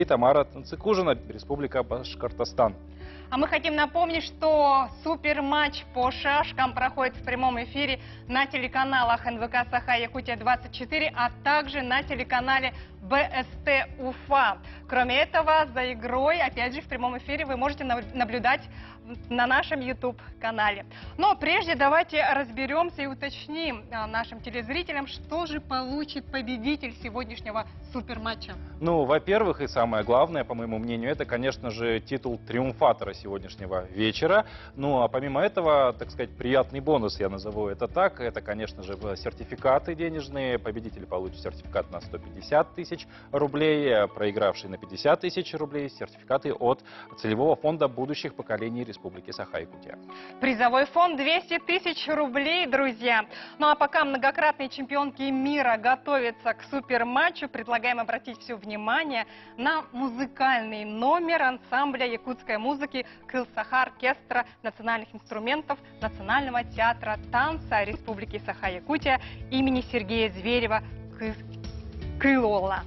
и Тамара Цикужина, Республика Башкортостан. А мы хотим напомнить, что суперматч по шашкам проходит в прямом эфире на телеканалах НВК Саха-Якутия-24, а также на телеканале БСТ Уфа. Кроме этого, за игрой, опять же, в прямом эфире вы можете наблюдать на нашем YouTube-канале. Но прежде давайте разберемся и уточним нашим телезрителям, что же получит победитель сегодняшнего суперматча. Ну, во-первых, и самое главное, по моему мнению, это, конечно же, титул триумфатора сегодняшнего вечера. Ну, а помимо этого, так сказать, приятный бонус, я назову это так, это, конечно же, сертификаты денежные. Победитель получит сертификат на 150 тысяч рублей, проигравший на 50 тысяч рублей, сертификаты от целевого фонда будущих поколений Республики Саха-Якутия. Призовой фонд 200 тысяч рублей, друзья. Ну а пока многократные чемпионки мира готовятся к суперматчу, предлагаем обратить все внимание на музыкальный номер ансамбля якутской музыки Кыл-Саха оркестра национальных инструментов Национального театра танца Республики Саха-Якутия имени Сергея Зверева Кылола.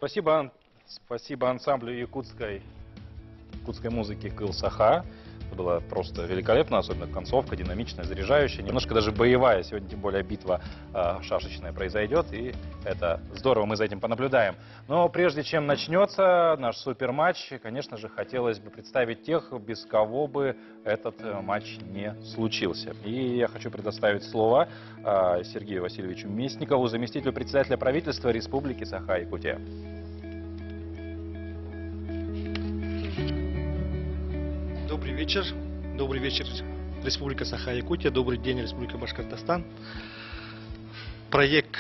Спасибо, спасибо ансамблю якутской музыки «Кыл Саха». Это было просто великолепно, особенно концовка, динамичная, заряжающая, немножко даже боевая. Сегодня тем более битва шашечная произойдет, и это здорово, мы за этим понаблюдаем. Но прежде чем начнется наш суперматч, конечно же, хотелось бы представить тех, без кого бы этот матч не случился. И я хочу предоставить слово Сергею Васильевичу Местникову, заместителю председателя правительства Республики Саха-Якутия. Добрый вечер, Республика Саха-Якутия, добрый день, Республика Башкортостан. Проект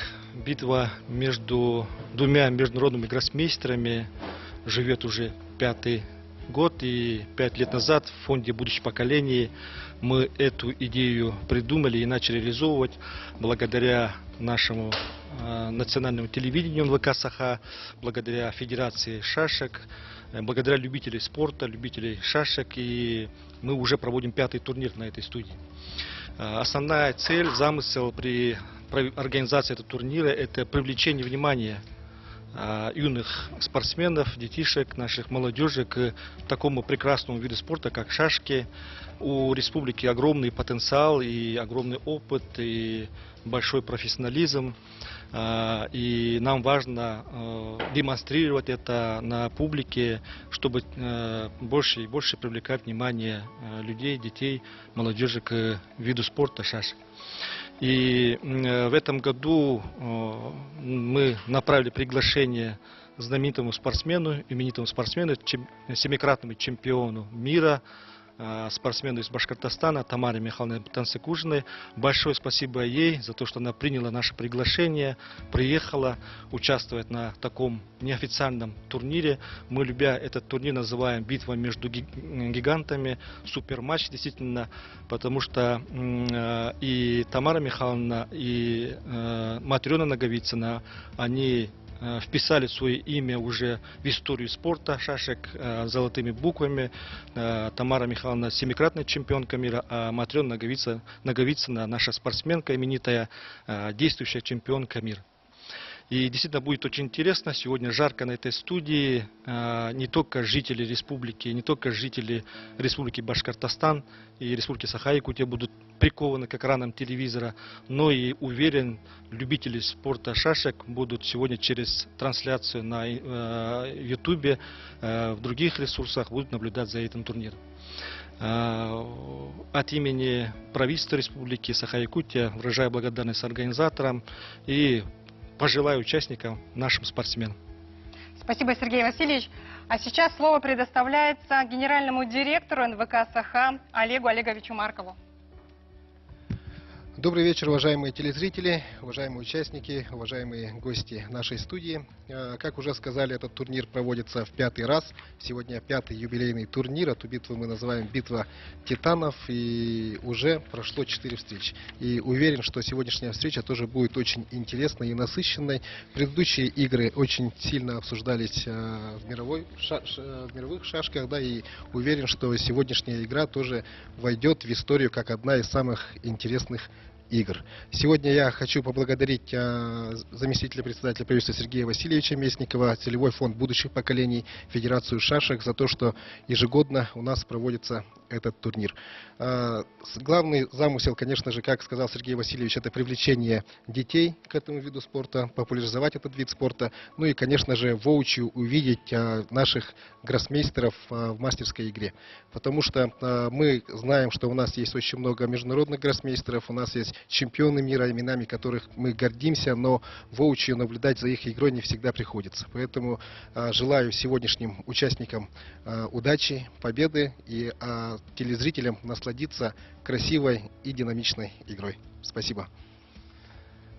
«Битва между двумя международными гроссмейстерами» живет уже 5-й год, и 5 лет назад в фонде будущих поколений мы эту идею придумали и начали реализовывать благодаря нашему национальному телевидению НВК Саха, благодаря Федерации шашек, благодаря любителей спорта, любителей шашек, и мы уже проводим 5-й турнир на этой студии. Основная цель, замысел при организации этого турнира – это привлечение внимания юных спортсменов, детишек, наших молодежи к такому прекрасному виду спорта, как шашки. У республики огромный потенциал и огромный опыт, и большой профессионализм. И нам важно демонстрировать это на публике, чтобы больше и больше привлекать внимание людей, детей, молодежи к виду спорта шашек. И в этом году мы направили приглашение знаменитому спортсмену, именитому спортсмену, 7-кратному чемпиону мира, спортсмену из Башкортостана Тамаре Михайловне Тансыкужиной. Большое спасибо ей за то, что она приняла наше приглашение, приехала участвовать на таком неофициальном турнире. Мы, любя этот турнир, называем «Битва между гигантами», суперматч действительно, потому что и Тамара Михайловна, и Матрена Наговицына, они вписали свое имя уже в историю спорта шашек золотыми буквами. Тамара Михайловна 7-кратная чемпионка мира, а Матрена Наговицына, наша спортсменка именитая, действующая чемпионка мира. И действительно будет очень интересно. Сегодня жарко на этой студии. Не только жители республики, не только жители Республики Башкортостан и Республики Саха-Якутия будут прикованы к экранам телевизора, но и, уверен, любители спорта шашек будут сегодня через трансляцию на Ютубе, в других ресурсах будут наблюдать за этим турниром. От имени правительства Республики Саха-Якутия выражаю благодарность организаторам и пожелаю участникам, нашим спортсменам. Спасибо, Сергей Васильевич. А сейчас слово предоставляется генеральному директору НВК Саха Олегу Олеговичу Маркову. Добрый вечер, уважаемые телезрители, уважаемые участники, уважаемые гости нашей студии. Как уже сказали, этот турнир проводится в 5-й раз. Сегодня 5-й юбилейный турнир. Эту битву мы называем «Битва титанов». И уже прошло 4 встречи. И уверен, что сегодняшняя встреча тоже будет очень интересной и насыщенной. Предыдущие игры очень сильно обсуждались в мировых шашках. Да, и уверен, что сегодняшняя игра тоже войдет в историю как одна из самых интересных игр. Сегодня я хочу поблагодарить заместителя председателя правительства Сергея Васильевича Местникова, целевой фонд будущих поколений, Федерацию шашек за то, что ежегодно у нас проводится этот турнир. Главный замысел, конечно же, как сказал Сергей Васильевич, это привлечение детей к этому виду спорта, популяризовать этот вид спорта, ну и, конечно же, воочию увидеть наших гроссмейстеров в мастерской игре. Потому что мы знаем, что у нас есть очень много международных гроссмейстеров, у нас есть чемпионы мира, именами которых мы гордимся, но воочию наблюдать за их игрой не всегда приходится. Поэтому желаю сегодняшним участникам удачи, победы и телезрителям насладиться красивой и динамичной игрой. Спасибо.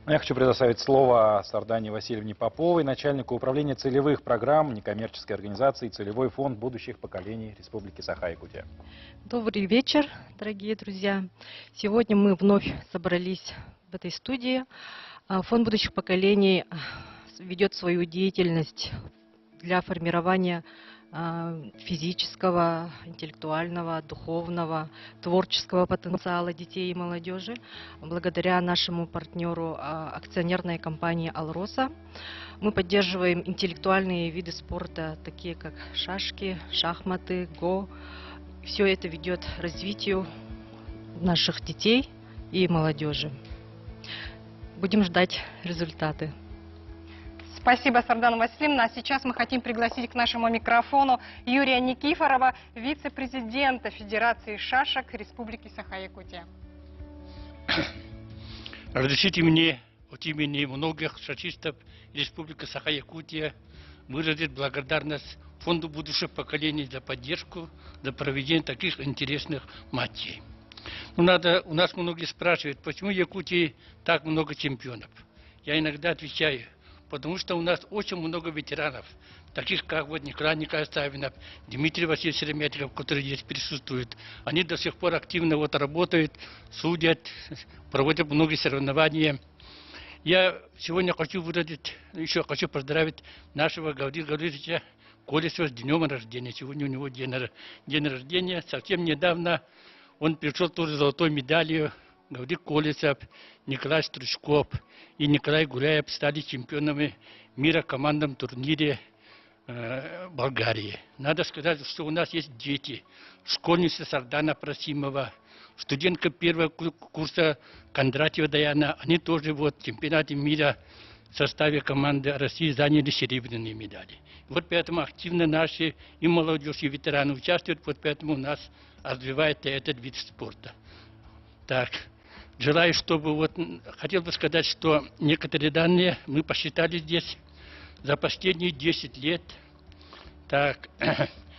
Я хочу предоставить слово Сардане Васильевне Поповой, начальнику управления целевых программ некоммерческой организации «Целевой фонд будущих поколений Республики Саха-Якутия». Добрый вечер, дорогие друзья. Сегодня мы вновь собрались в этой студии. Фонд будущих поколений ведет свою деятельность для формирования физического, интеллектуального, духовного, творческого потенциала детей и молодежи. Благодаря нашему партнеру акционерной компании «Алроса» мы поддерживаем интеллектуальные виды спорта, такие как шашки, шахматы, го. Все это ведет к развитию наших детей и молодежи. Будем ждать результаты. Спасибо, Сардана Васильевна. А сейчас мы хотим пригласить к нашему микрофону Юрия Никифорова, вице-президента Федерации шашек Республики Саха-Якутия. Разрешите мне от имени многих шашистов Республики Саха-Якутия выразить благодарность Фонду будущих поколений за поддержку, за проведение таких интересных матчей. У нас многие спрашивают, почему в Якутии так много чемпионов. Я иногда отвечаю, потому что у нас очень много ветеранов, таких как вот Николай Николаевич Савинов, Дмитрий Васильевич Шереметьев, которые здесь присутствуют. Они до сих пор активно работают, судят, проводят многие соревнования. Я сегодня хочу хочу поздравить нашего Гавриила Гавриловича Колесова с днем рождения. Сегодня у него день рождения. Совсем недавно он пришел тоже с золотой медалью. Гаврил Колесов, Николай Стручков и Николай Гуляев стали чемпионами мира в командном турнире Болгарии. Надо сказать, что у нас есть дети. Школьница Сардана Просимова, студентка первого курса Кондратьева Даяна. Они тоже в чемпионате мира в составе команды России заняли серебряные медали. Вот поэтому активно наши и молодежь, и ветераны участвуют, вот поэтому у нас развивается этот вид спорта. Так, желаю, чтобы хотел бы сказать, что некоторые данные мы посчитали здесь за последние 10 лет. Так,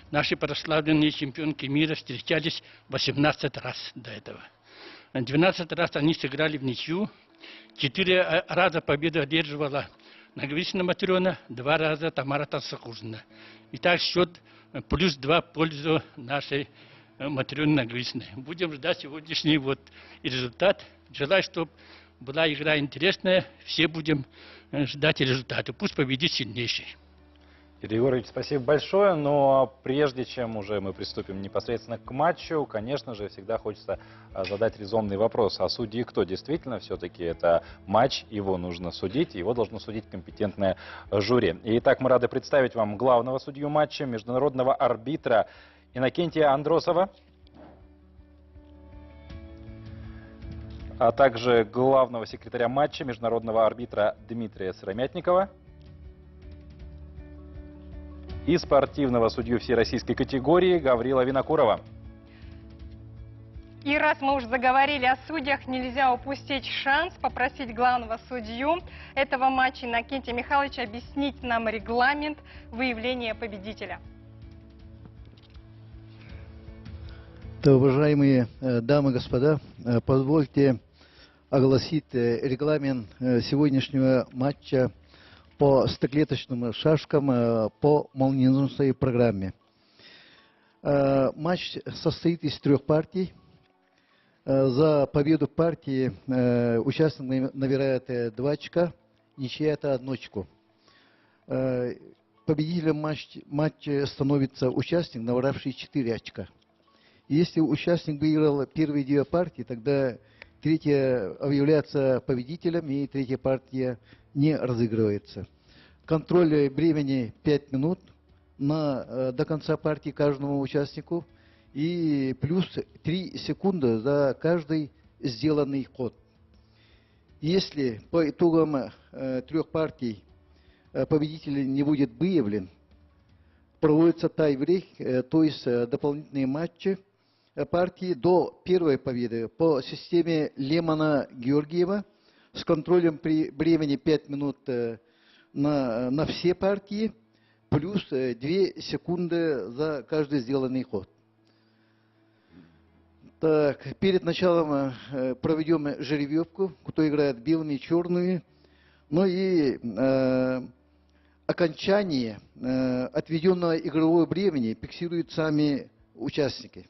наши прославленные чемпионки мира встречались 18 раз до этого. 12 раз они сыграли в ничью, 4 раза победу одерживала Наговицына Матрена, 2 раза Тамара Тансакужина. Итак, счет +2 в пользу нашей Матрены Наговицыной. Будем ждать сегодняшний результат. Желаю, чтобы была игра интересная. Все будем ждать результаты. Пусть победит сильнейший. Юрий Егорович, спасибо большое, но прежде чем уже мы приступим непосредственно к матчу, конечно же, всегда хочется задать резонный вопрос. А судьи кто? Действительно, все-таки это матч, его нужно судить, его должно судить компетентное жюри. Итак, мы рады представить вам главного судью матча, международного арбитра Иннокентия Андросова, а также главного секретаря матча, международного арбитра Дмитрия Сыромятникова и спортивного судью всероссийской категории Гаврила Винокурова. И раз мы уже заговорили о судьях, нельзя упустить шанс попросить главного судью этого матча Иннокентия Михайловича объяснить нам регламент выявления победителя. Да, уважаемые дамы и господа, позвольте огласить регламент сегодняшнего матча по стоклеточным шашкам по молниеносной программе. Матч состоит из 3 партий. За победу партии участник набирает 2 очка, ничья это 1 очко. Победителем матча становится участник, набравший 4 очка. Если участник выиграл первые 2 партии, тогда 3-я объявляется победителем, и 3-я партия не разыгрывается. Контроль времени 5 минут до конца партии каждому участнику и плюс 3 секунды за каждый сделанный ход. Если по итогам 3 партий победитель не будет выявлен, проводится тай-брейк, то есть дополнительные матчи партии до первой победы по системе Лемона-Георгиева с контролем при времени 5 минут на все партии, плюс 2 секунды за каждый сделанный ход. Так, перед началом проведем жеребьевку, кто играет белыми и черными. Ну и окончание отведенного игрового времени фиксируют сами участники.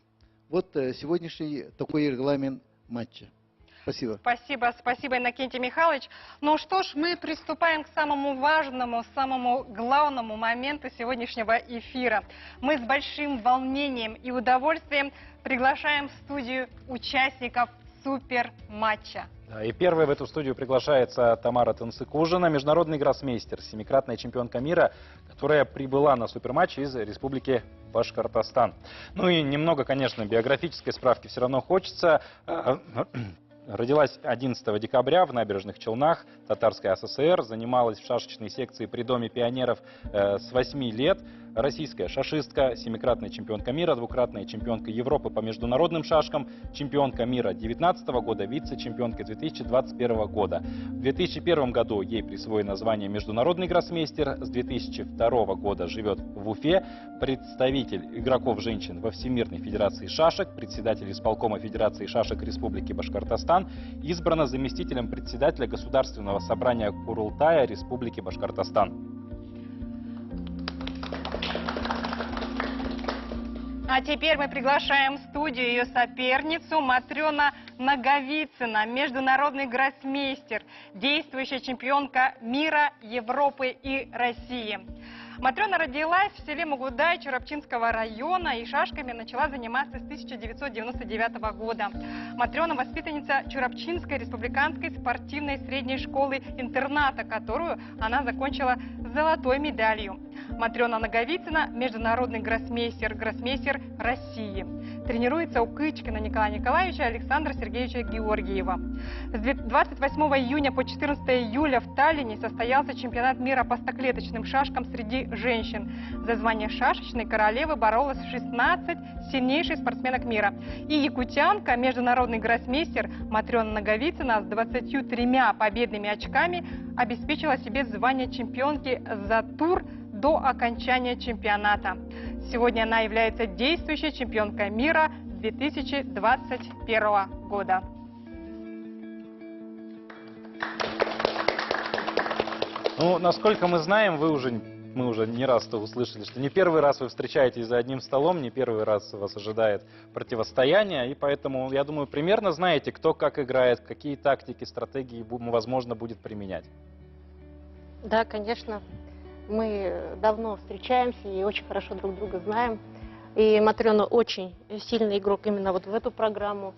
Вот сегодняшний такой регламент матча. Спасибо. Спасибо, Иннокентий Михайлович. Ну что ж, мы приступаем к самому важному, самому главному моменту сегодняшнего эфира. Мы с большим волнением и удовольствием приглашаем в студию участников суперматча. Да, и первой в эту студию приглашается Тамара Танцыкужина, международный гроссмейстер, семикратная чемпионка мира, которая прибыла на суперматч из Республики Башкортостан. Ну и немного, конечно, биографической справки все равно хочется. Родилась 11 декабря в Набережных Челнах, Татарская ССР, занималась в шашечной секции при Доме пионеров с 8 лет. Российская шашистка, семикратная чемпионка мира, двукратная чемпионка Европы по международным шашкам, чемпионка мира 2019 года, вице-чемпионка 2021 года. В 2001 году ей присвоено звание международный гроссмейстер, с 2002 года живет в Уфе, представитель игроков женщин во Всемирной Федерации шашек, председатель исполкома Федерации шашек Республики Башкортостан, избрана заместителем председателя Государственного собрания Курултая Республики Башкортостан. А теперь мы приглашаем в студию ее соперницу Матрена Наговицына, международный гроссмейстер, действующая чемпионка мира, Европы и России. Матрена родилась в селе Мугудай Чурапчинского района и шашками начала заниматься с 1999 года. Матрена воспитанница Чурапчинской республиканской спортивной средней школы-интерната, которую она закончила с золотой медалью. Матрена Наговицына – международный гроссмейстер, гроссмейстер России. Тренируется у Кычкина Николая Николаевича и Александра Сергеевича Георгиева. С 28 июня по 14 июля в Таллине состоялся чемпионат мира по стоклеточным шашкам среди женщин. За звание шашечной королевы боролась 16 сильнейших спортсменок мира. И якутянка, международный гроссмейстер Матрена Наговицына с 23 победными очками обеспечила себе звание чемпионки за тур до окончания чемпионата. Сегодня она является действующей чемпионкой мира 2021 года. Ну, насколько мы знаем, мы уже не раз услышали, что не первый раз вы встречаетесь за одним столом, не первый раз вас ожидает противостояние, и поэтому, я думаю, примерно знаете, кто как играет, какие тактики, стратегии, возможно, будет применять. Да, конечно. Мы давно встречаемся и очень хорошо друг друга знаем. И Матрена очень сильный игрок именно вот в эту программу.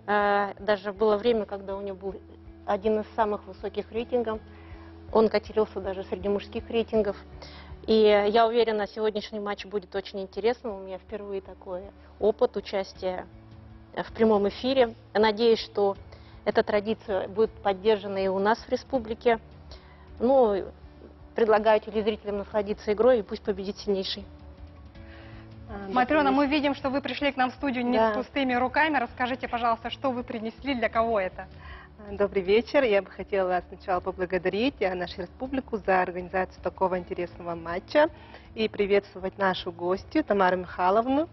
Даже было время, когда у него был один из самых высоких рейтингов. Он котировался даже среди мужских рейтингов. И я уверена, сегодняшний матч будет очень интересным. У меня впервые такой опыт участия в прямом эфире. Я надеюсь, что эта традиция будет поддержана и у нас в республике. Ну, предлагаю телезрителям насладиться игрой, и пусть победит сильнейший. Матрена, мы видим, что вы пришли к нам в студию не Да. с пустыми руками. Расскажите, пожалуйста, что вы принесли, для кого это? Добрый вечер. Я бы хотела сначала поблагодарить нашу республику за организацию такого интересного матча и приветствовать нашу гостью Тамару Михайловну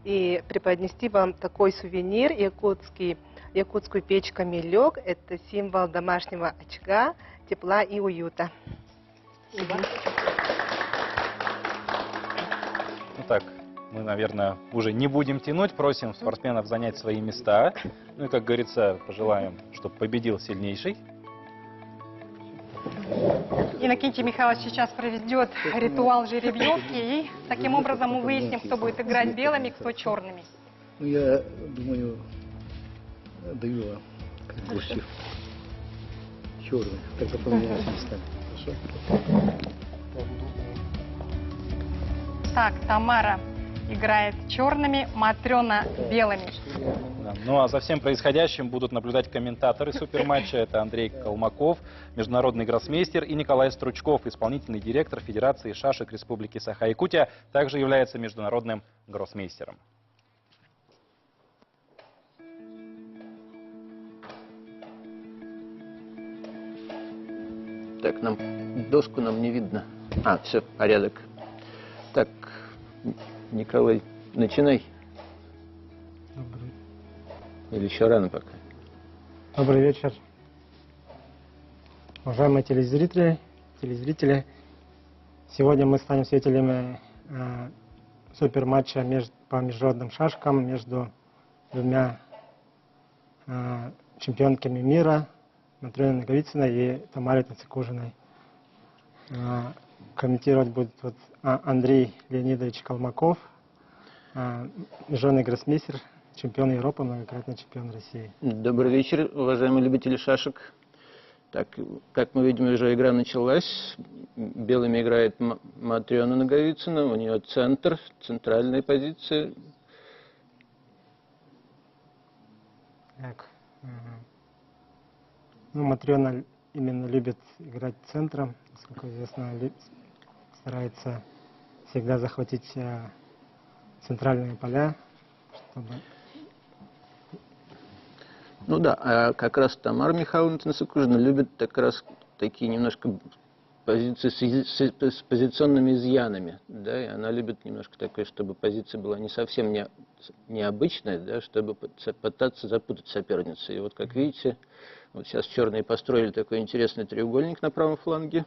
и преподнести вам такой сувенир якутскую печь «Камелек». Это символ домашнего очага, тепла и уюта. Ну так, мы, наверное, уже не будем тянуть, просим спортсменов занять свои места. Ну и, как говорится, пожелаем, чтобы победил сильнейший. Иннокентий Михайлович сейчас проведет ритуал жеребьевки, и таким образом мы выясним, кто будет играть белыми, кто черными. Ну, я думаю, даю вам как гостю черный. Тогда поменяемся местами. Хорошо? Так, Тамара играет черными, Матрена белыми. Да. Ну а за всем происходящим будут наблюдать комментаторы суперматча. Это Андрей Колмаков, международный гроссмейстер, и Николай Стручков, исполнительный директор Федерации шашек Республики Саха-Якутия, также является международным гроссмейстером. Так, доску нам не видно. А, все, порядок. Так, Николай, начинай. Добрый. Или еще рано пока? Добрый вечер. Уважаемые телезрители, сегодня мы станем свидетелями суперматча по международным шашкам между двумя чемпионками мира Матрёной Наговицыной и Тамарой Тацикужиной. Комментировать будет вот Андрей Леонидович Колмаков, международный гроссмейстер, чемпион Европы, многократный чемпион России. Добрый вечер, уважаемые любители шашек. Так, как мы видим, уже игра началась. Белыми играет Матрёна Наговицына, у нее центр, центральная позиция. Так. Ну, Матрёна именно любит играть центром, насколько известно, старается всегда захватить центральные поля, чтобы... Ну да, а как раз Тамара Михайловна Тацикужина любит как раз такие немножко позиции с позиционными изъянами, да, и она любит немножко такое, чтобы позиция была не совсем необычная, да, чтобы пытаться запутать соперницу. И вот как видите, вот сейчас черные построили такой интересный треугольник на правом фланге,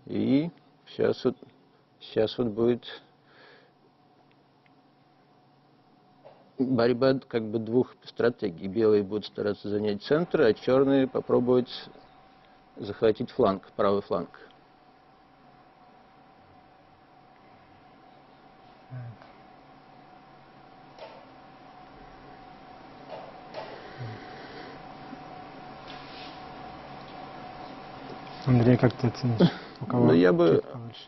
и сейчас вот будет борьба как бы двух стратегий. Белые будут стараться занять центр, а черные попробовать захватить фланг, правый фланг. Андрей, как ты оценишь? У кого Ну, я бы... получше?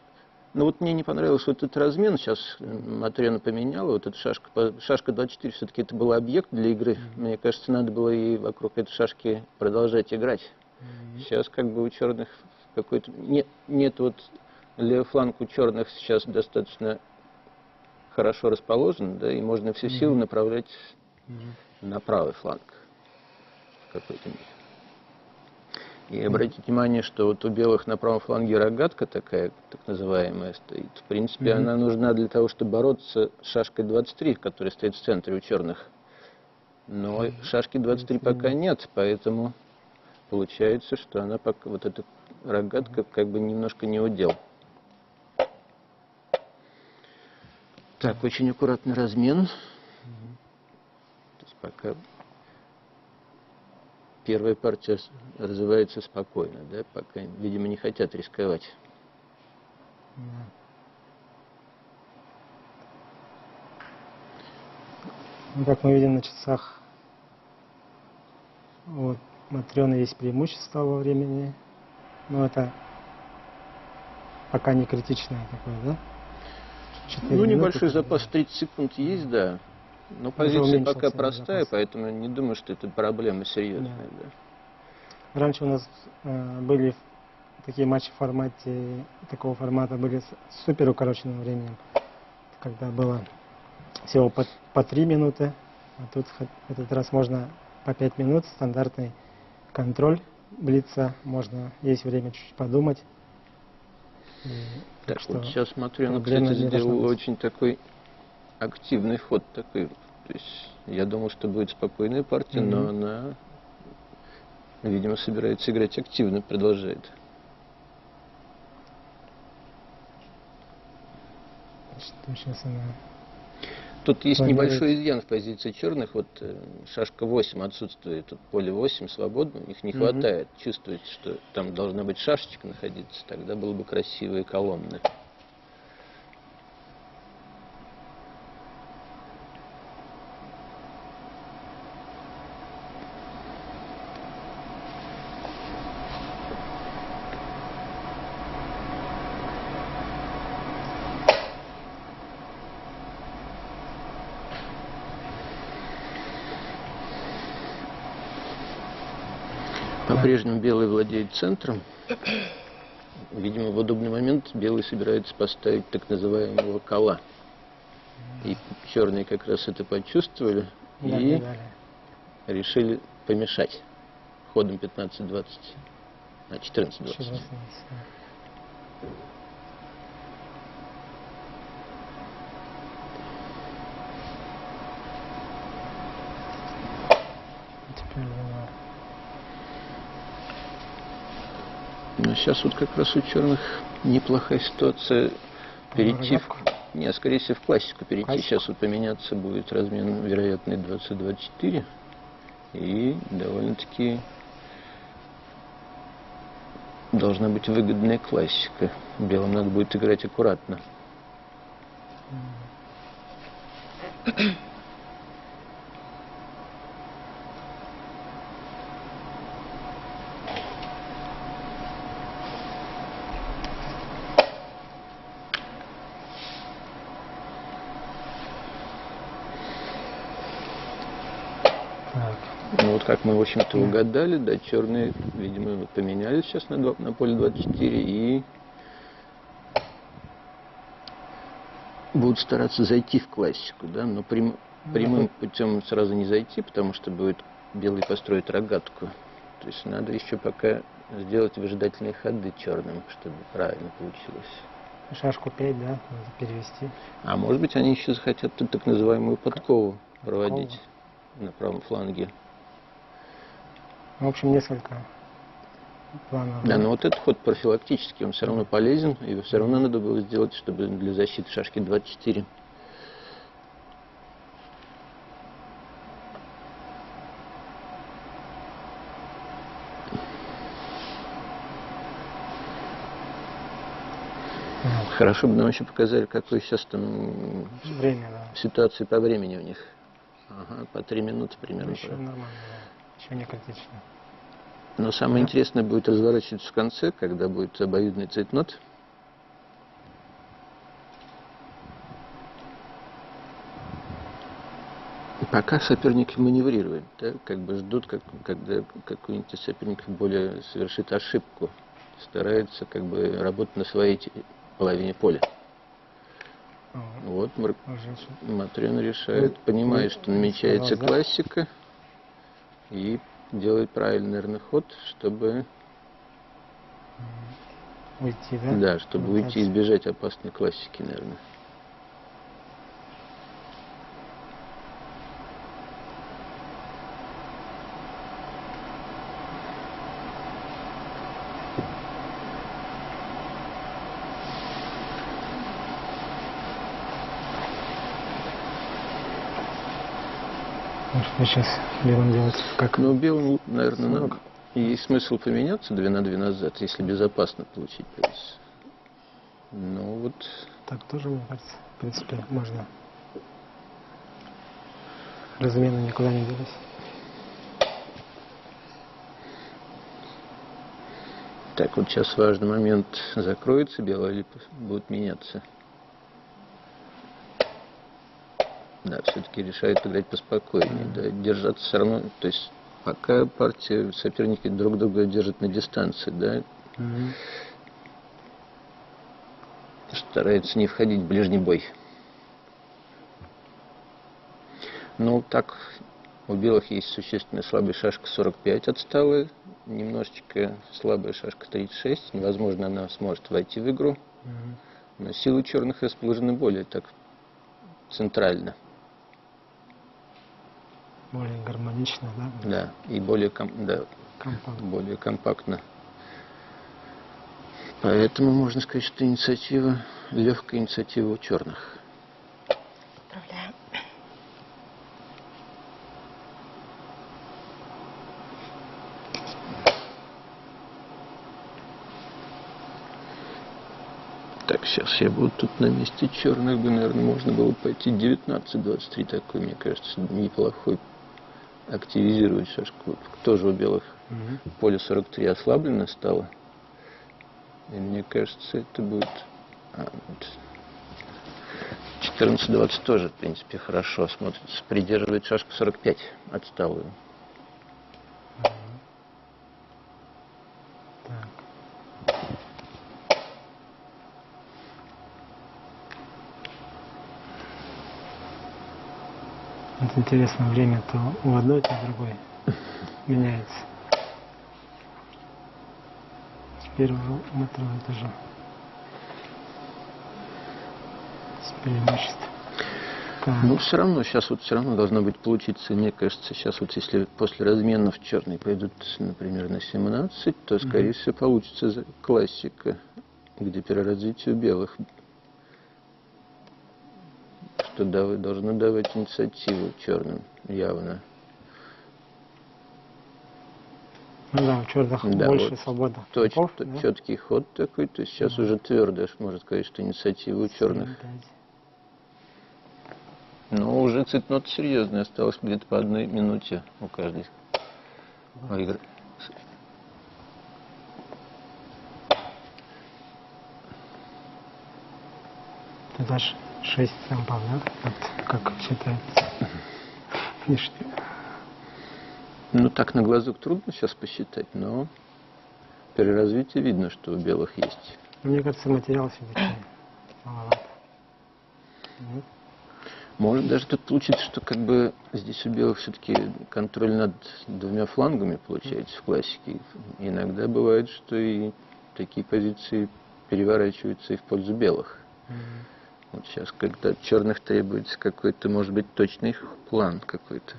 Ну, вот мне не понравился вот этот размен. Сейчас Матрёна поменяла. Вот эта шашка 24, все-таки это был объект для игры. Мне кажется, надо было и вокруг этой шашки продолжать играть. Сейчас как бы у черных какой-то... Нет вот левый фланг у черных сейчас достаточно хорошо расположен, да, и можно все силы направлять на правый фланг в какой-то мере. И обратите внимание, что вот у белых на правом фланге рогатка такая, так называемая, стоит. В принципе, она нужна для того, чтобы бороться с шашкой 23, которая стоит в центре у черных. Но шашки 23 пока нет, поэтому получается, что она пока, вот эта рогатка как бы немножко не удел. Так, очень аккуратный размен. То есть пока первая партия развивается спокойно, да, пока, видимо, не хотят рисковать. Ну, как мы видим на часах, вот, Матрёны есть преимущество во времени, но это пока не критичное такое, да? 4 Ну, минуты, небольшой запас 30 секунд есть, да. Но позиция пока простая, запас. поэтому не думаю, что это проблема серьезная. Да. Раньше у нас были такие матчи в формате, такого формата были с супер укороченным временем, когда было всего по 3 минуты, а тут в этот раз можно по 5 минут, стандартный контроль блица, можно, есть время чуть-чуть подумать. Так вот, сейчас Матрёна, кстати, сделала очень такой активный ход такой. То есть я думал, что будет спокойная партия, но она, видимо, собирается играть активно, продолжает. Что сейчас она... Тут есть небольшой изъян в позиции черных. Вот шашка 8 отсутствует, тут поле 8 свободно, их не хватает. Чувствуете, что там должна быть шашечка находиться, тогда было бы красивые колонны. По-прежнему белый владеет центром. Видимо, в удобный момент белый собирается поставить так называемого кола. И черные как раз это почувствовали и решили помешать ходом 15-20, 14-20. Но сейчас вот как раз у черных неплохая ситуация перейти не, скорее всего, в классику перейти. Сейчас вот поменяться будет размен вероятный 20-24. И довольно-таки должна быть выгодная классика. Белым надо будет играть аккуратно. Ну вот как мы, в общем-то, угадали, да, черные, видимо, вот поменялись сейчас на поле 24 и будут стараться зайти в классику, да, но прямым путем сразу не зайти, потому что будет белый построить рогатку. То есть надо еще пока сделать выжидательные ходы черным, чтобы правильно получилось. Шашку 5, да, надо перевести. А может быть, они еще захотят тут так называемую подкову проводить на правом фланге. В общем, несколько планов. Да, но вот этот ход профилактический, он все равно полезен, и все равно надо было сделать, чтобы для защиты шашки 24. Хорошо бы нам еще показали, какой сейчас там время, да. Ситуация по времени у них. Ага, по 3 минуты примерно. Еще нормально, да. Еще не критично. Но самое интересное будет разворачиваться в конце, когда будет обоюдный цейтнот. Пока соперники маневрируют, да, как бы ждут, когда какой-нибудь из соперников более совершит ошибку. Старается как бы работать на своей половине поля. Вот Матрена решает, понимает, что намечается классика, и делает правильный, наверное, ход, чтобы уйти, да? Да, чтобы уйти и избежать опасной классики, наверное. Что сейчас белым делать? Как? Ну, белым, наверное, надо. Есть смысл поменяться 2 на 2 назад, если безопасно получить приз. Ну вот. Так тоже, мне кажется, в принципе, можно. Размены никуда не делись. Так, вот сейчас важный момент. Закроется белый или будет меняться? Да, все-таки решает играть поспокойнее, да, держаться все равно, то есть пока партия, соперники друг друга держат на дистанции, да, стараются не входить в ближний бой. Ну, так, у белых есть существенно слабая шашка 45 отсталая, немножечко слабая шашка 36, невозможно, она сможет войти в игру, но силы черных расположены более так центрально. Более гармонично, да? Да, и более, более компактно. Поэтому можно сказать, что инициатива, легкая инициатива у черных. Поздравляю. Так, сейчас я буду тут на месте черных, бы, наверное, можно было пойти 19-23, такой, мне кажется, неплохой. Активизировать шашку. Тоже у белых поле 43 ослаблено стало. И мне кажется, это будет 14-20 тоже, в принципе, хорошо смотрится. Придерживает шашку 45 отсталую. Вот интересно, время то у одной, то у другой меняется. С первого на второй тоже. С преимуществом. Ну, все равно, сейчас вот все равно должно быть получиться, мне кажется, сейчас вот если после разменов черные пойдут, например, на 17, то, скорее всего, получится классика, где переразвитие у белых. Что должно давать инициативу черным, явно. Ну да, у черных Да, больше вот свободы. четкий ход такой, то есть сейчас уже твердо, можно сказать, что инициатива у черных. 7-5. Но уже цейтнот серьезный, осталось где-то по 1 минуте у каждой игры. Ты дашь 6 темпов, да? Вот как считается. Ну так на глазок трудно сейчас посчитать, но при развитии видно, что у белых есть. Мне кажется, материал все-таки маловато. Может даже тут получится, что как бы здесь у белых все-таки контроль над 2 флангами получается в классике. Иногда бывает, что и такие позиции переворачиваются и в пользу белых. Вот сейчас, когда от черных требуется какой-то, может быть, точный план какой-то.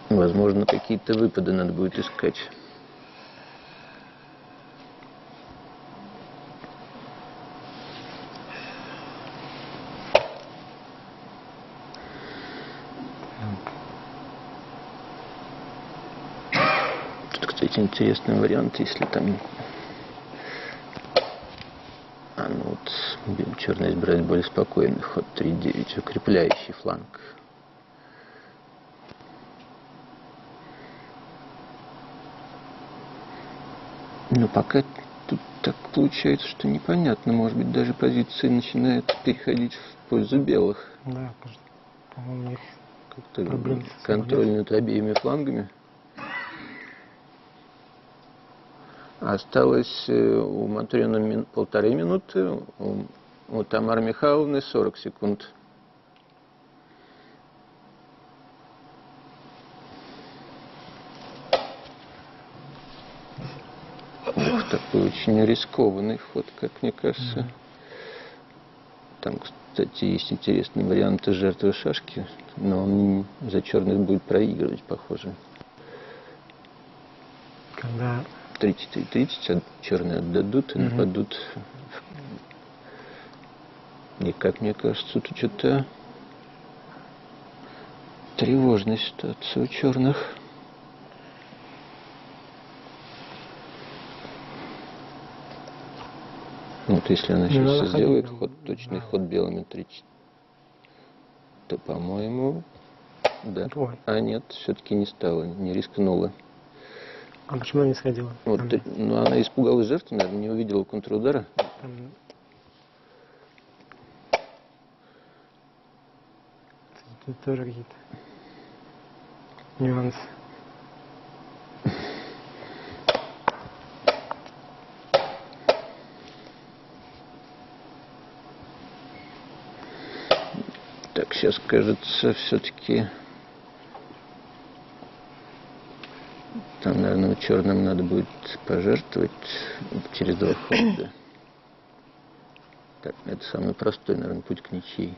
Возможно, какие-то выпады надо будет искать. Тут, кстати, интересный вариант, если там... ну вот, черный избирает более спокойный ход 3-9, укрепляющий фланг. Но пока тут так получается, что непонятно. Может быть, даже позиции начинают переходить в пользу белых. Да, по-моему, у них как-то проблемы. контроль над обеими флангами. Осталось у Матрены 1,5 минуты, у Тамары Михайловны 40 секунд. Такой очень рискованный ход, как мне кажется. Там, кстати, есть интересные варианты жертвы шашки, но он за черных будет проигрывать, похоже. Когда 30-30, черные отдадут и нападут. И, как мне кажется, тут что-то тревожная ситуация у черных. Вот если она сейчас сделает ход, точный ход белыми 30, то, по-моему, да. А нет, все-таки не стала, не рискнула. А почему не сходила? Вот, ну, она испугалась жертвы, наверное, не увидела контрудара. Тут тоже какие-то нюансы. Так, сейчас, кажется, все-таки там, наверное, черным надо будет пожертвовать через 2 хода. Так, это самый простой, наверное, путь к ничьей.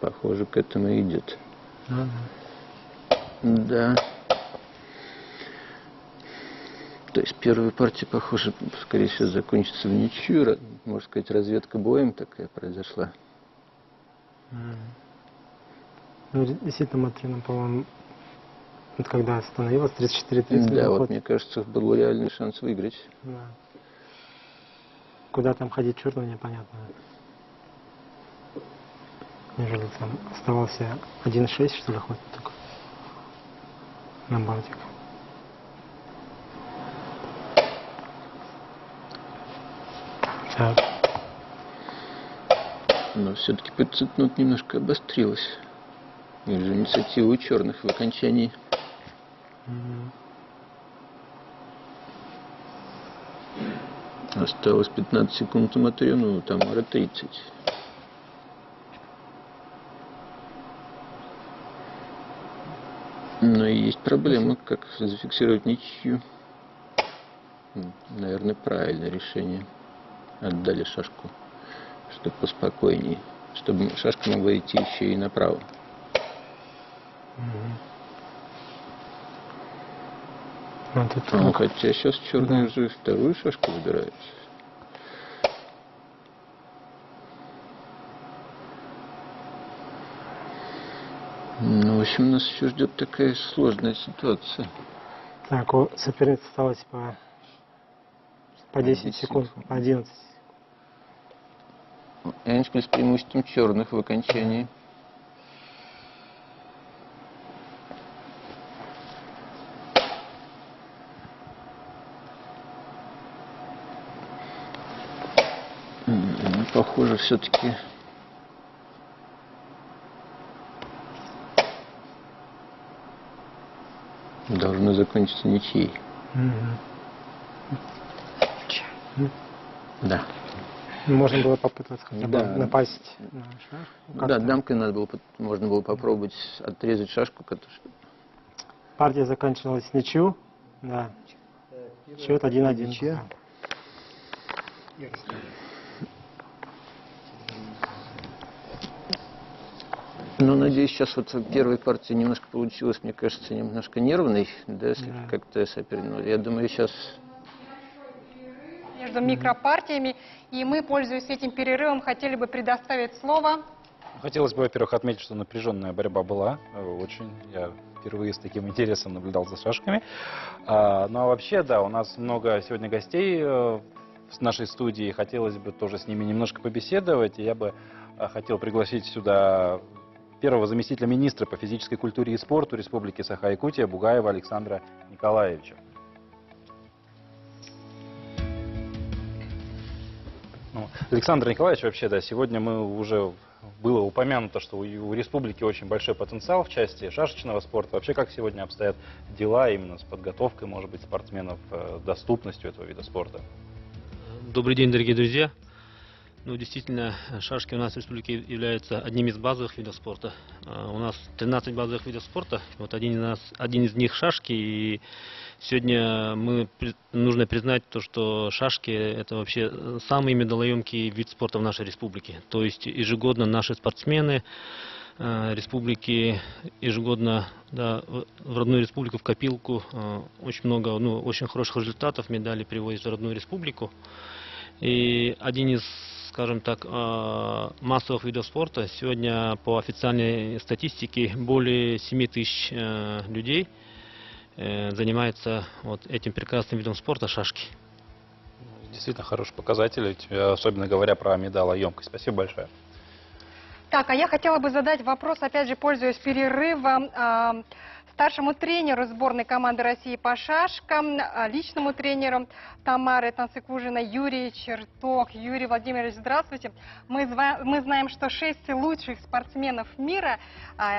Похоже, к этому идет. Да. То есть первая партия, похоже, скорее всего, закончится в ничью. Можно сказать, разведка боем такая произошла. Ну, действительно, Матрена, по-моему, вот когда остановилась 34-30. Да, вот мне кажется, был реальный шанс выиграть. Да. Куда там ходить черным, непонятно. Неужели там оставался 1-6, что ли, ход только на Балтик. Так. Но все-таки подцепнут немножко обострилась. Или же инициатива у черных в окончании. Осталось 15 секунд у Матрену, у Тамары 30. Но есть проблема, как зафиксировать ничью. Наверное, правильное решение. Отдали шашку, чтобы поспокойнее, чтобы шашка могла идти еще и направо. Хотя сейчас черные уже вторую шашку выбирают. общем, нас еще ждет такая сложная ситуация. Так, у соперниц осталось по 10 секунд, по 11. Эншпиль с преимуществом черных в окончании. Похоже, все-таки должно закончиться ничьей. Да. Можно было попытаться хотя бы Да. напасть на шашку. Да, дамкой можно было попробовать отрезать шашку, которая... Партия заканчивалась ничью. Да. Счет 1-1. Ничья. Ну, надеюсь, сейчас вот первая партия немножко получилась, мне кажется, немножко нервной, да, как-то соперник. Я думаю, сейчас... Между микропартиями. И мы, пользуясь этим перерывом, хотели бы предоставить слово. Хотелось бы, во-первых, отметить, что напряженная борьба была. Очень. Я впервые с таким интересом наблюдал за шашками. Ну а вообще, да, у нас много сегодня гостей в нашей студии. Хотелось бы тоже с ними немножко побеседовать. И я бы хотел пригласить сюда первого заместителя министра по физической культуре и спорту Республики Саха-Якутия Бугаева Александра Николаевича. Александр Николаевич, вообще, да, сегодня уже было упомянуто, что у республики очень большой потенциал в части шашечного спорта. Вообще, как сегодня обстоят дела именно с подготовкой, может быть, спортсменов, доступностью этого вида спорта? Добрый день, дорогие друзья. Ну, действительно, шашки у нас в республике являются одним из базовых видов спорта. У нас 13 базовых видов спорта. Вот один из них шашки. И сегодня нужно признать то, что шашки — это вообще самый медалоемкий вид спорта в нашей республике. То есть ежегодно наши спортсмены республики ежегодно, да, в родную республику, в копилку очень много, очень хороших результатов, медалей привозят в родную республику. И один из, скажем так, массовых видов спорта. Сегодня по официальной статистике более 7 тысяч людей занимается вот этим прекрасным видом спорта — шашки. Действительно хороший показатель, особенно говоря про медалоемкость. Спасибо большое. Так, а я хотела бы задать вопрос, опять же, пользуясь перерывом, старшему тренеру сборной команды России по шашкам, личному тренеру Тамары Танцыкужиной Юрий Черток. Юрий Владимирович, здравствуйте. Мы знаем, что 6 лучших спортсменов мира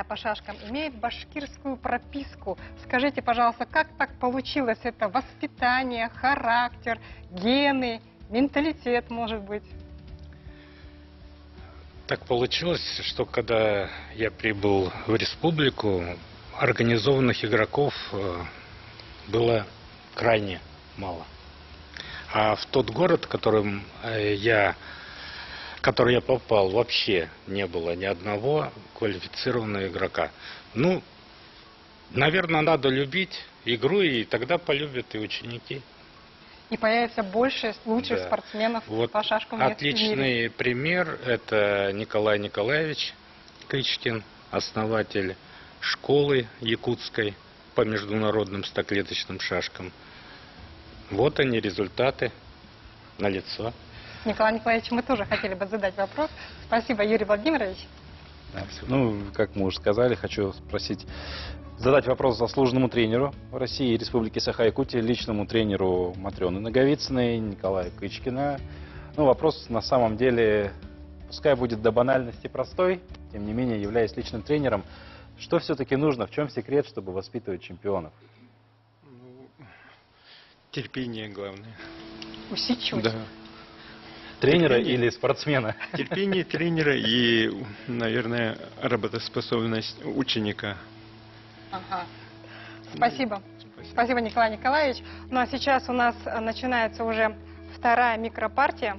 по шашкам имеют башкирскую прописку. Скажите, пожалуйста, как так получилось? Это воспитание, характер, гены, менталитет, может быть? Так получилось, что когда я прибыл в республику, организованных игроков было крайне мало. А в тот город, в который я попал, вообще не было ни одного квалифицированного игрока. Ну, наверное, надо любить игру, и тогда полюбят и ученики. И появится больше лучших спортсменов по шашкам в мире. Отличный пример — это Николай Николаевич Кычкин, основатель школы якутской по международным стоклеточным шашкам. Вот они, результаты налицо. Николай Николаевич, мы тоже хотели бы задать вопрос. Спасибо, Юрий Владимирович. Ну, как мы уже сказали, хочу задать вопрос заслуженному тренеру России и Республики Саха-Якутия, личному тренеру Матрёны Наговицыной, Николаю Кычкина. Ну, вопрос на самом деле, пускай будет до банальности простой, тем не менее, являясь личным тренером, что все-таки нужно, в чем секрет, чтобы воспитывать чемпионов? Терпение главное. Усидчивость. Да. Тренера или спортсмена? Терпение тренера и, наверное, работоспособность ученика. Ага. Спасибо. Спасибо, Николай Николаевич. Ну а сейчас у нас начинается уже вторая микропартия.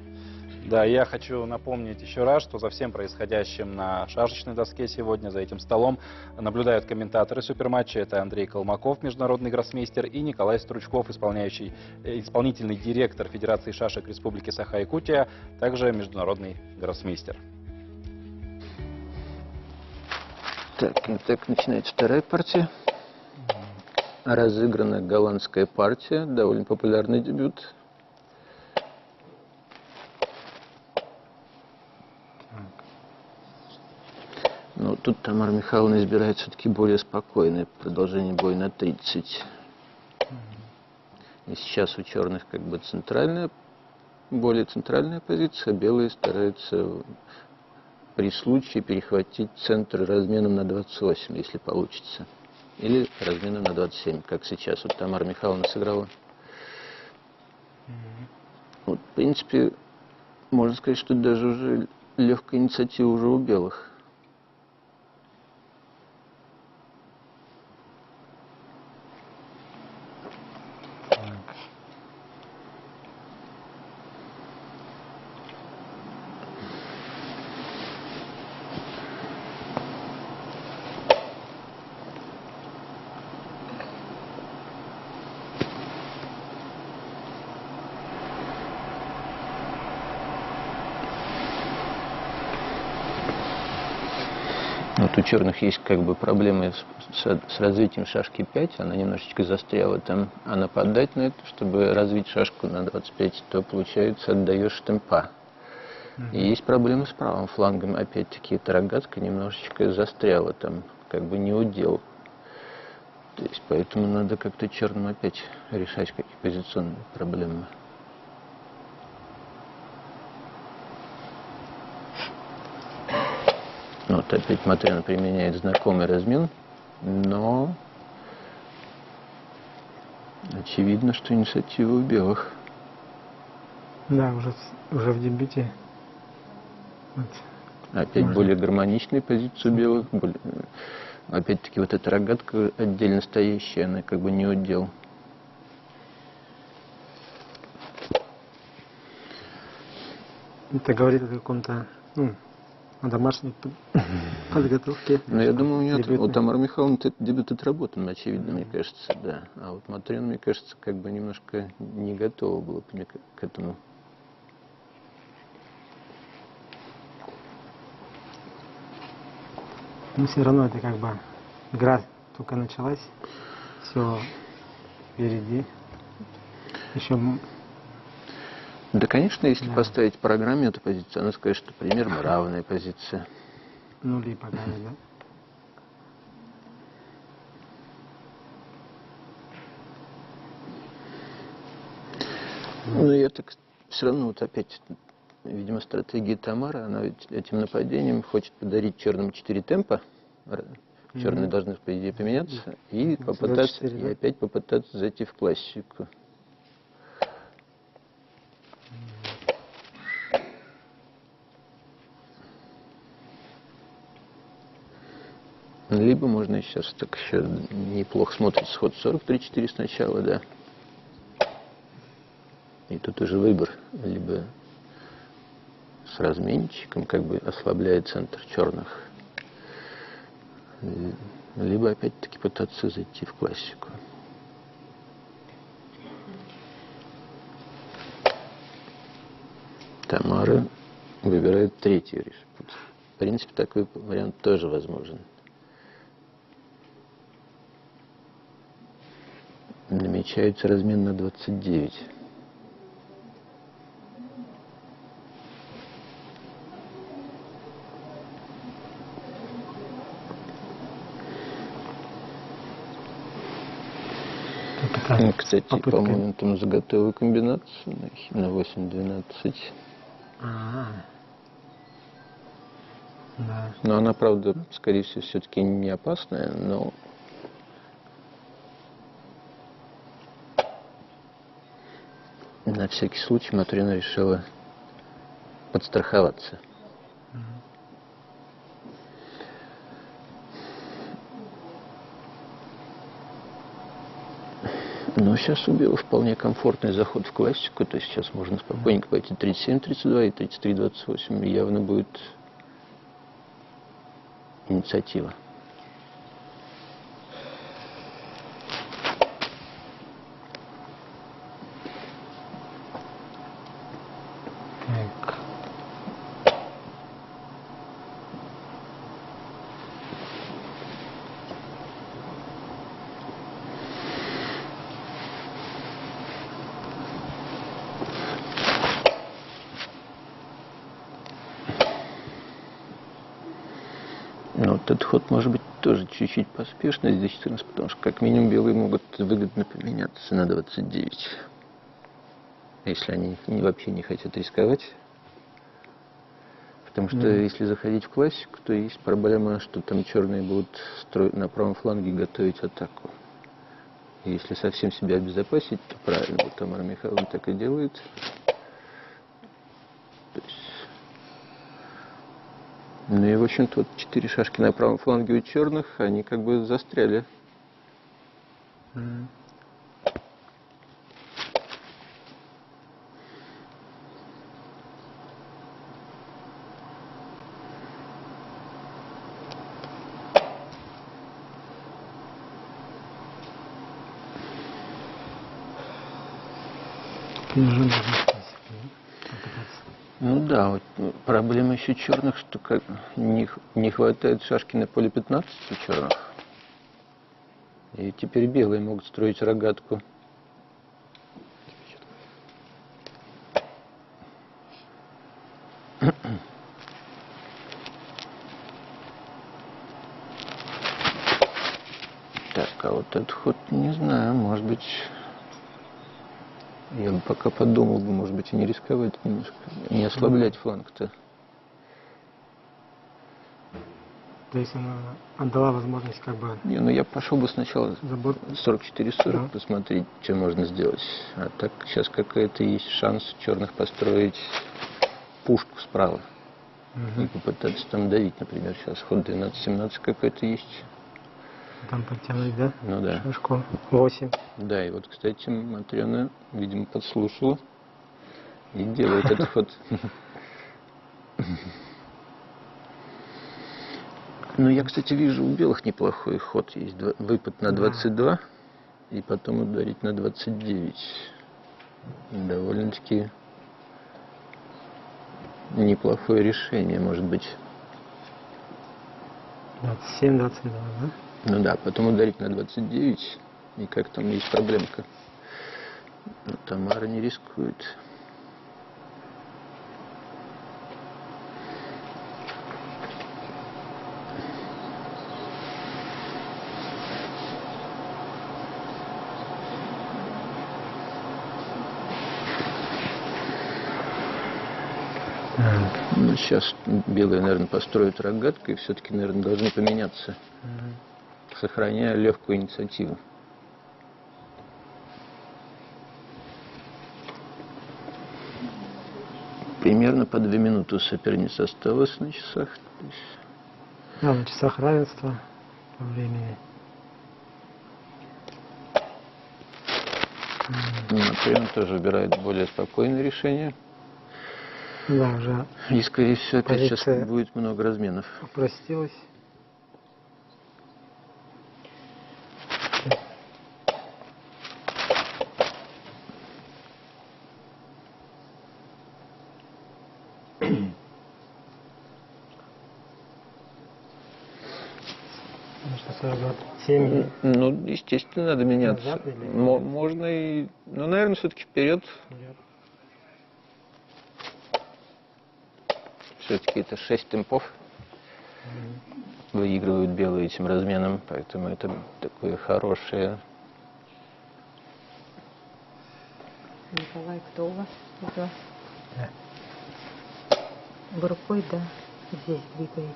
Да, я хочу напомнить еще раз, что за всем происходящим на шашечной доске сегодня, за этим столом, наблюдают комментаторы суперматча. Это Андрей Колмаков, международный гроссмейстер, и Николай Стручков, исполнительный директор Федерации шашек Республики Саха-Якутия, также международный гроссмейстер. Так, итак, начинается вторая партия. Разыграна голландская партия, довольно популярный дебют. Но тут Тамара Михайловна избирает все-таки более спокойное продолжение боя на 30. И сейчас у черных как бы более центральная позиция, а белые стараются при случае перехватить центр разменом на 28, если получится. Или разменом на 27, как сейчас вот Тамара Михайловна сыграла. Вот, в принципе, можно сказать, что даже уже легкая инициатива уже у белых. Вот у черных есть как бы проблемы с развитием шашки 5, она немножечко застряла там, а нападать на это, чтобы развить шашку на 25, то получается отдаешь темпа. И есть проблемы с правым флангом, опять-таки эта рогатка немножечко застряла там, как бы не удел. То есть поэтому надо как-то черным опять решать какие позиционные проблемы. Вот опять Матрена применяет знакомый размен, но очевидно, что инициатива у белых. Да, уже в дебюте. Вот. Опять более гармоничная позиция у белых. Опять-таки вот эта рогатка отдельно стоящая, она как бы не удел. Это говорит о каком-то о домашней подготовке. Ну, я думаю, у Тамары Михайловны этот дебют отработан, очевидно, мне кажется, да. А вот Матрена, мне кажется, как бы немножко не готова была к этому. Но все равно это как бы игра только началась, все впереди. Еще... Да, конечно, если поставить в программе эту позицию, она скажет, что примерно равная позиция. Нули погнали, да? Ну, я так все равно вот опять, видимо, стратегия Тамары, она ведь этим нападением хочет подарить черным 4 темпа. Черные должны, по идее, поменяться и попытаться, 4, да? И опять попытаться зайти в классику. Либо можно сейчас так еще неплохо смотрится ход 43-4 сначала, да. И тут уже выбор, либо с разменчиком, как бы ослабляя центр черных, либо опять-таки пытаться зайти в классику. Тамара выбирает третью решетку. В принципе, такой вариант тоже возможен. Намечается размен на 29. Кстати, по моментам заготовила комбинацию на 8-12. Да. Но она, правда, скорее всего, все-таки не опасная, но... На всякий случай Матрена решила подстраховаться. Но сейчас у белых вполне комфортный заход в классику, то есть сейчас можно спокойненько пойти 37-32 и 33-28, явно будет инициатива. Этот ход может быть тоже чуть-чуть поспешный здесь 14, потому что как минимум белые могут выгодно поменяться на 29. Если они вообще не хотят рисковать. Потому что если заходить в классику, то есть проблема, что там черные будут на правом фланге готовить атаку. И если совсем себя обезопасить, то правильно, вот Тамара Михайловна так и делает. То есть... Ну и, в общем-то, вот 4 шашки на правом фланге у черных, они как бы застряли. Ну да, вот проблема еще черных, что как не хватает шашки на поле 15 у черных. И теперь белые могут строить рогатку. Так, а вот этот ход, не знаю, может быть... Я бы пока подумал, может быть, и не рисковать немножко, не ослаблять фланг-то. То есть она отдала возможность как бы... Не, ну я пошел бы сначала 44-40 посмотреть, что можно сделать. А так сейчас какой-то есть шанс черных построить пушку справа. И попытаться там давить, например, сейчас ход 12-17 какой-то есть. Там подтянуть, да? Ну да. Шашку 8. Да, и вот, кстати, Матрена, видимо, подслушала и делает этот ход. Ну, я, кстати, вижу у белых неплохой ход. Есть выпад на 22 и потом ударить на 29. Довольно-таки неплохое решение, может быть. 27, 22, да? Ну да, потом ударить на 29, и как там есть проблемка. Но Тамара не рискует. Ну, сейчас белые, наверное, построят рогатку и все-таки, наверное, должны поменяться, сохраняя легкую инициативу. Примерно по 2 минуты у соперницы осталось на часах. Да, на часах равенства по времени. Например, тоже выбирает более спокойное решение. Да, уже. И, скорее всего, опять сейчас будет много разменов. Упростилось. Ну, естественно, надо меняться. Можно и... Ну, наверное, все-таки вперед. Все-таки это 6 темпов. Выигрывают белые этим разменом, поэтому это такое хорошее. Николай, кто у вас? Вы рукой, да, здесь двигаете.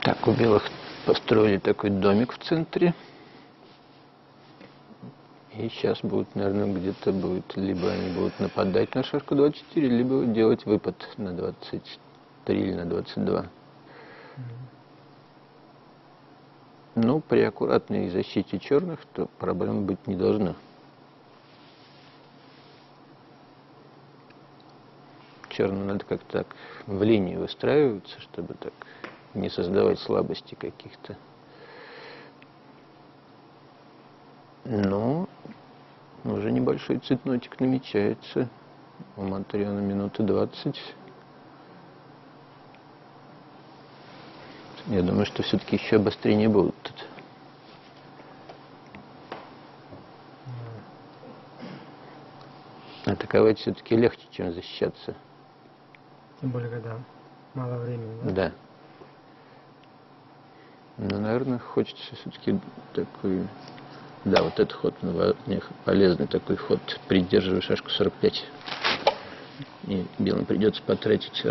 Так, у белых построили такой домик в центре. И сейчас будут, наверное, где-то будет, либо они будут нападать на шашку 24, либо делать выпад на 23 или на 22. Ну, при аккуратной защите черных, то проблем быть не должно. Черным надо как-то так в линию выстраиваться, чтобы так не создавать слабости каких-то. Ну, уже небольшой цветнотик намечается. У Матрены минуты 20. Я думаю, что все-таки еще обострения будут тут. Атаковать все-таки легче, чем защищаться. Тем более, когда мало времени, да? Да. Ну, наверное, хочется все-таки такой... Да, вот этот ход мне полезный такой ход. Придерживаю шашку 45. И белым придется потратить,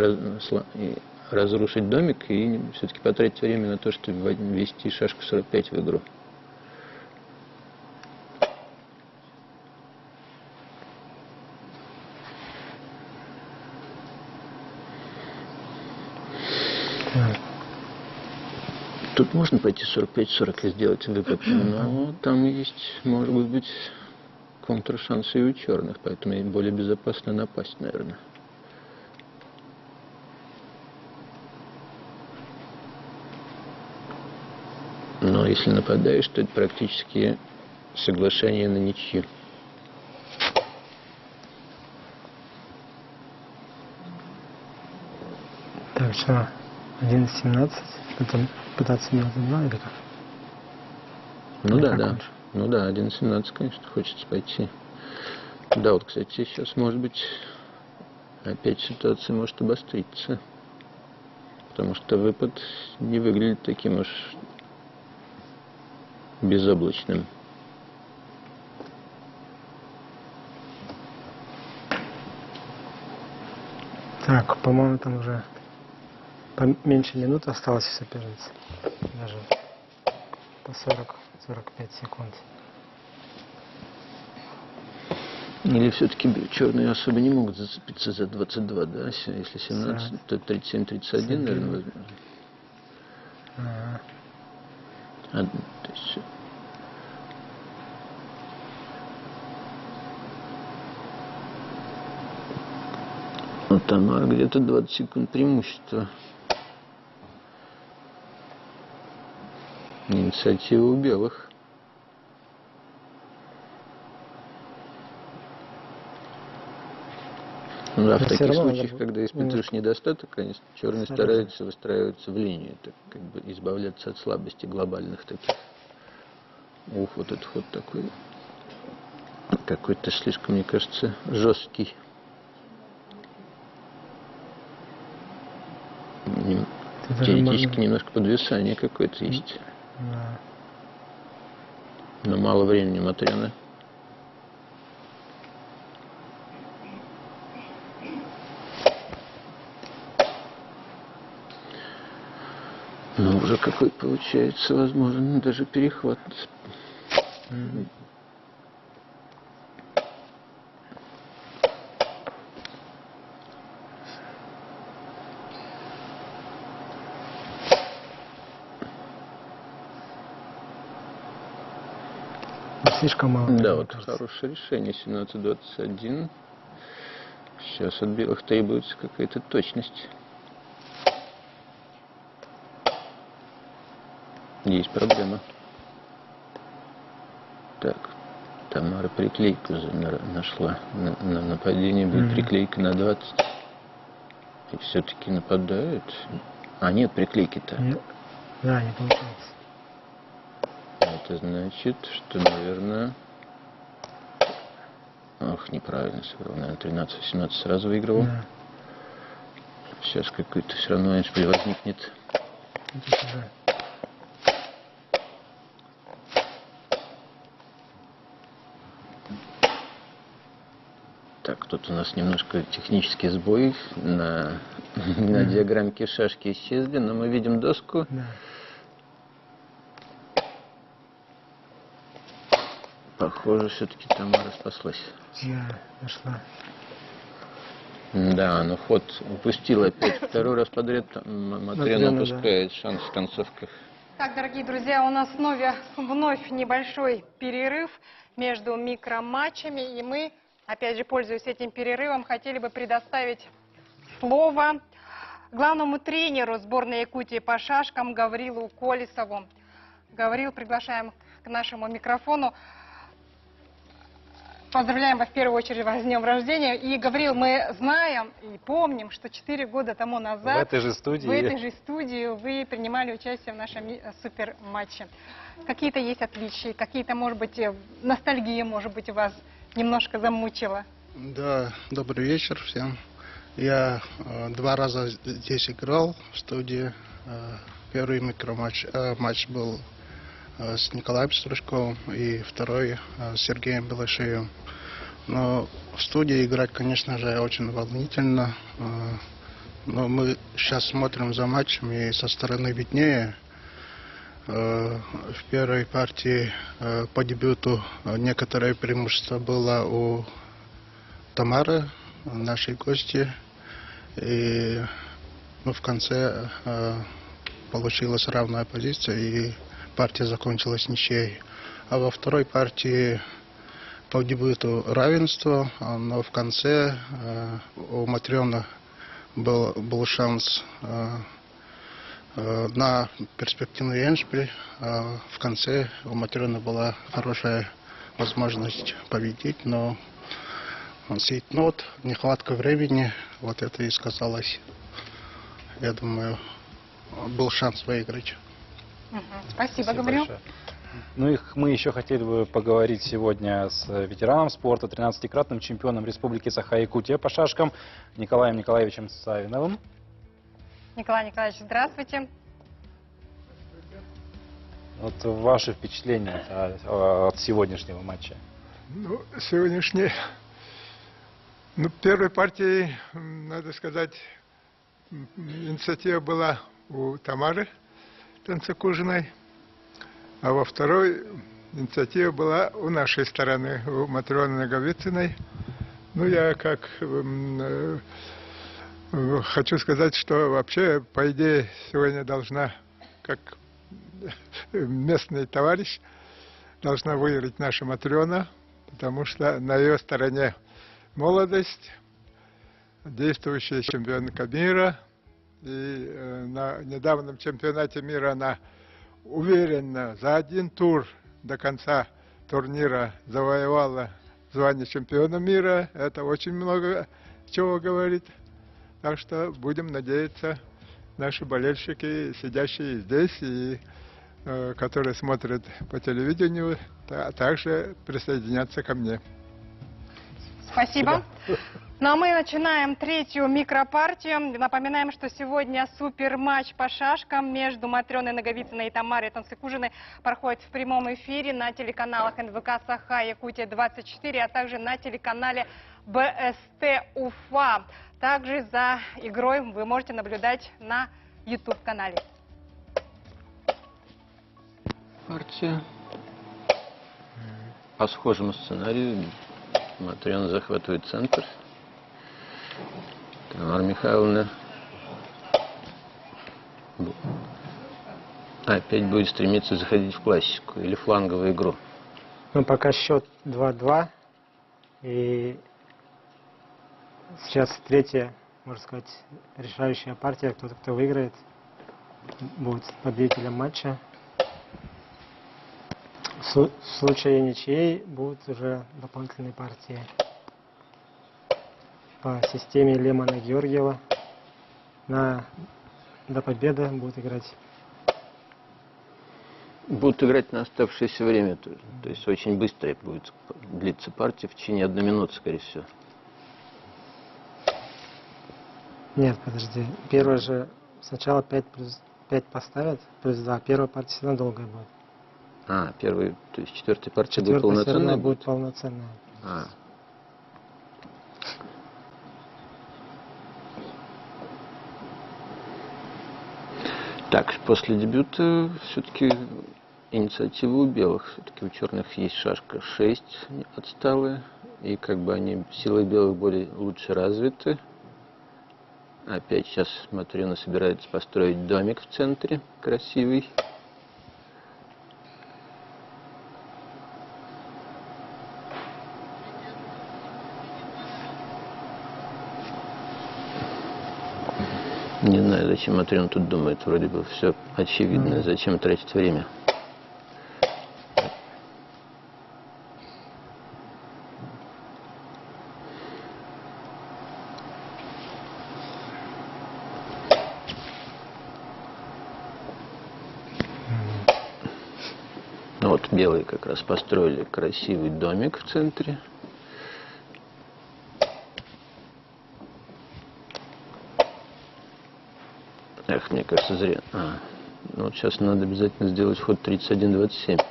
разрушить домик и все-таки потратить время на то, чтобы ввести шашку 45 в игру. Тут можно пойти 45-40 и сделать выпад, но там есть, может быть, контршансы и у черных, поэтому более безопасно напасть, наверное. Но если нападаешь, то это практически соглашение на ничью. Так что 11-17, потом пытаться делать 2 или как? Ну или да, как да. лучше? Ну да, 11-17, конечно, хочется пойти. Да, вот, кстати, сейчас, может быть, опять ситуация может обостриться. Потому что выпад не выглядит таким уж безоблачным. Так, по-моему, там уже меньше минуты осталось у соперницы. Даже по 40-45 секунд. Или все-таки черные особо не могут зацепиться за 22, да? Если 17, то 37-31, наверное, возможно. То есть... У Тамары где-то 20 секунд преимущества. Инициатива у белых. Ну да, в таких случаях, когда испытываешь недостаток, конечно, черные стараются выстраиваться в линию, так, как бы избавляться от слабостей глобальных таких. Ух, вот этот ход такой какой-то слишком, мне кажется, жесткий. Теоретически немножко подвисание какое-то есть. Да. Но мало времени Матрёны. Ну, уже какой получается, возможно, даже перехват. Слишком мало. Да, вот хорошее решение. 17-21. Сейчас от белых требуется какая-то точность. Есть проблема. Так, Тамара приклейку нашла. На нападение будет приклейка на 20. И все-таки нападают. А нет приклейки-то. Да, не получается. Это значит, что, наверное... Ах, неправильно сыграл. Наверное, 13-18 сразу выигрывал. Да. Сейчас какой-то все равно эншпиль возникнет. Так, тут у нас немножко технический сбой. На диаграммке шашки исчезли, но мы видим доску. Да. Похоже, все-таки Тамара спаслась. Да, нашла. Да, но ход упустил опять. Второй раз подряд Матрёна упускает шанс в концовках. Так, дорогие друзья, у нас вновь небольшой перерыв между микроматчами. И мы, опять же, пользуясь этим перерывом, хотели бы предоставить слово главному тренеру сборной Якутии по шашкам Гаврилу Колесову. Гаврил, приглашаем к нашему микрофону. Поздравляем вас в первую очередь вас с днем рождения. И, Гаврил, мы знаем и помним, что 4 года тому назад в этой же студии вы принимали участие в нашем суперматче. Какие-то есть отличия, какие-то, может быть, ностальгия, может быть, у вас немножко замучила? Да, добрый вечер всем. Я 2 раза здесь играл в студии. Первый матч был с Николаем Стручковым и второй с Сергеем Белошеевым. Но в студии играть, конечно же, очень волнительно. Но мы сейчас смотрим за матчем и со стороны виднее. В первой партии по дебюту некоторое преимущество было у Тамары, нашей гости. И в конце получилась равная позиция, и партия закончилась ничьей. А во второй партии по дебюту равенство, но в конце у Матрёны был шанс на перспективный эндшпиль. В конце у Матрёны была хорошая возможность победить, но сейтнот, нехватка времени, вот это и сказалось. Я думаю, был шанс выиграть. Спасибо, Гаврил. Ну и мы еще хотели бы поговорить сегодня с ветераном спорта, 13-кратным чемпионом Республики Саха-Якутия по шашкам Николаем Николаевичем Савиновым. Николай Николаевич, здравствуйте. Вот ваши впечатления от сегодняшнего матча? Ну, сегодняшний... Ну, первой партии, надо сказать, инициатива была у Тамары Танцекужиной, а во второй инициатива была у нашей стороны, у Матрёны Наговицыной. Ну, я хочу сказать, что вообще, по идее, сегодня должна, как местный товарищ, должна выиграть наша Матрёна, потому что на ее стороне молодость, действующая чемпионка мира. И на недавнем чемпионате мира она уверенно за 1 тур до конца турнира завоевала звание чемпиона мира. Это очень много чего говорит. Так что будем надеяться, наши болельщики, сидящие здесь и которые смотрят по телевидению, также присоединятся ко мне. Спасибо. Ну а мы начинаем 3-ю микропартию. Напоминаем, что сегодня суперматч по шашкам между Матрёной Наговицыной и Тамарой Танцекужиной проходит в прямом эфире на телеканалах НВК Саха-Якутия-24, а также на телеканале БСТ Уфа. Также за игрой вы можете наблюдать на YouTube-канале. Партия по схожему сценарию. Матрёна захватывает центр. Тамара Михайловна опять будет стремиться заходить в классику или фланговую игру. Ну, пока счет 2-2. И сейчас 3-я, можно сказать, решающая партия. Кто выиграет, будет победителем матча. В случае ничьей будут уже дополнительные партии. По системе Лемона-Георгиева до победы будут играть. Будут играть на оставшееся время тоже. То есть очень быстро будет длиться партия, в течение 1 минуты, скорее всего. Нет, подожди. Первая же сначала 5 плюс 5 поставят, плюс 2. Первая партия всегда долгая будет. Первый, то есть 4-я партия будет полноценная? Будет полноценная. Так, после дебюта все-таки инициатива у белых. Все-таки у черных есть шашка 6 отсталые. И как бы они силой белых лучше развиты. Опять сейчас Матрёна собирается построить домик в центре, красивый. Не знаю, зачем Матрёна тут думает, вроде бы все очевидно, зачем тратить время. Вот белые как раз построили красивый домик в центре. Эх, мне кажется, зря. Ну вот сейчас надо обязательно сделать ход 31-27.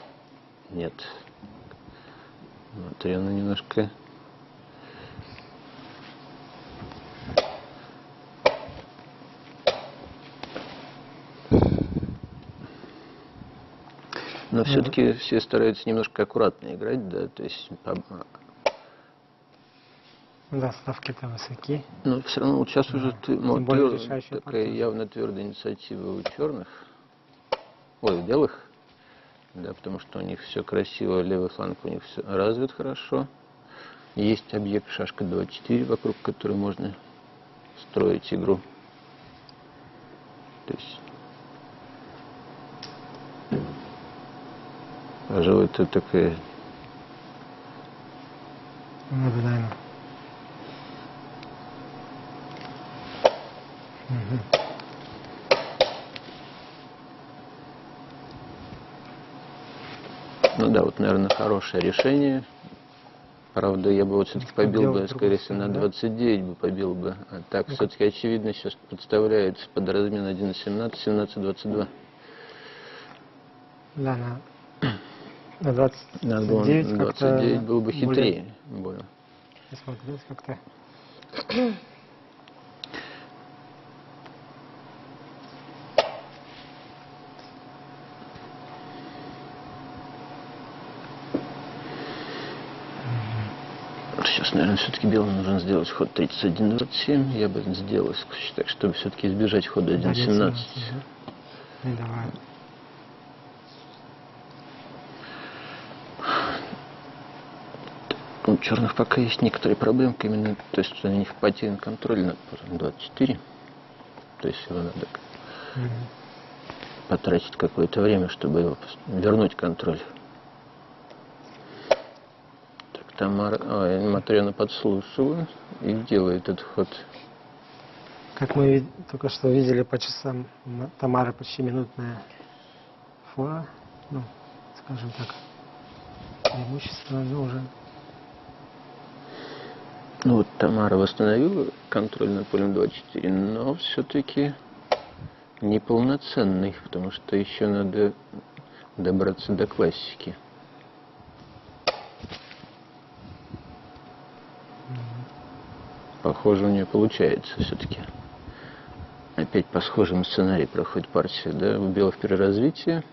Нет. Матрена немножко... Но все-таки все стараются немножко аккуратно играть, да, то есть... Да, ставки-то высоки. Но все равно вот сейчас уже более такая явно твердая инициатива у черных. Ой, у белых. Да, потому что у них все красиво, левый фланг у них все развит хорошо. Есть объект шашка 2-4, вокруг которой можно строить игру. То есть... Пожалуй, это такая... Наблюдаемо. Ну да, вот, наверное, хорошее решение. Правда, я бы вот все-таки побил бы, скорее всего, на 29 бы побил бы. А так, все-таки очевидно, сейчас подставляется под размен 1.17, 17-22. Да, на 29 надо было 29 было бы хитрее. Более. Я смотрел как-то. Сейчас, наверное, все-таки белым нужно сделать ход 31-27. Я бы сделал, так, чтобы все-таки избежать хода 1.17. Ну, давай. У черных пока есть некоторые проблемы, именно, то есть у них потерян контроль на 24. То есть его надо потратить какое-то время, чтобы его вернуть контроль. Так, Матрена подслушивает и делает этот ход. Как мы только что видели по часам, Тамара почти минутная фора, ну, скажем так, преимущество, но уже... Ну вот Тамара восстановила контроль над полем 24, но все-таки неполноценный, потому что еще надо добраться до классики. Похоже, у нее получается все-таки. Опять по схожему сценарию проходит партия, да? У белых переразвитие,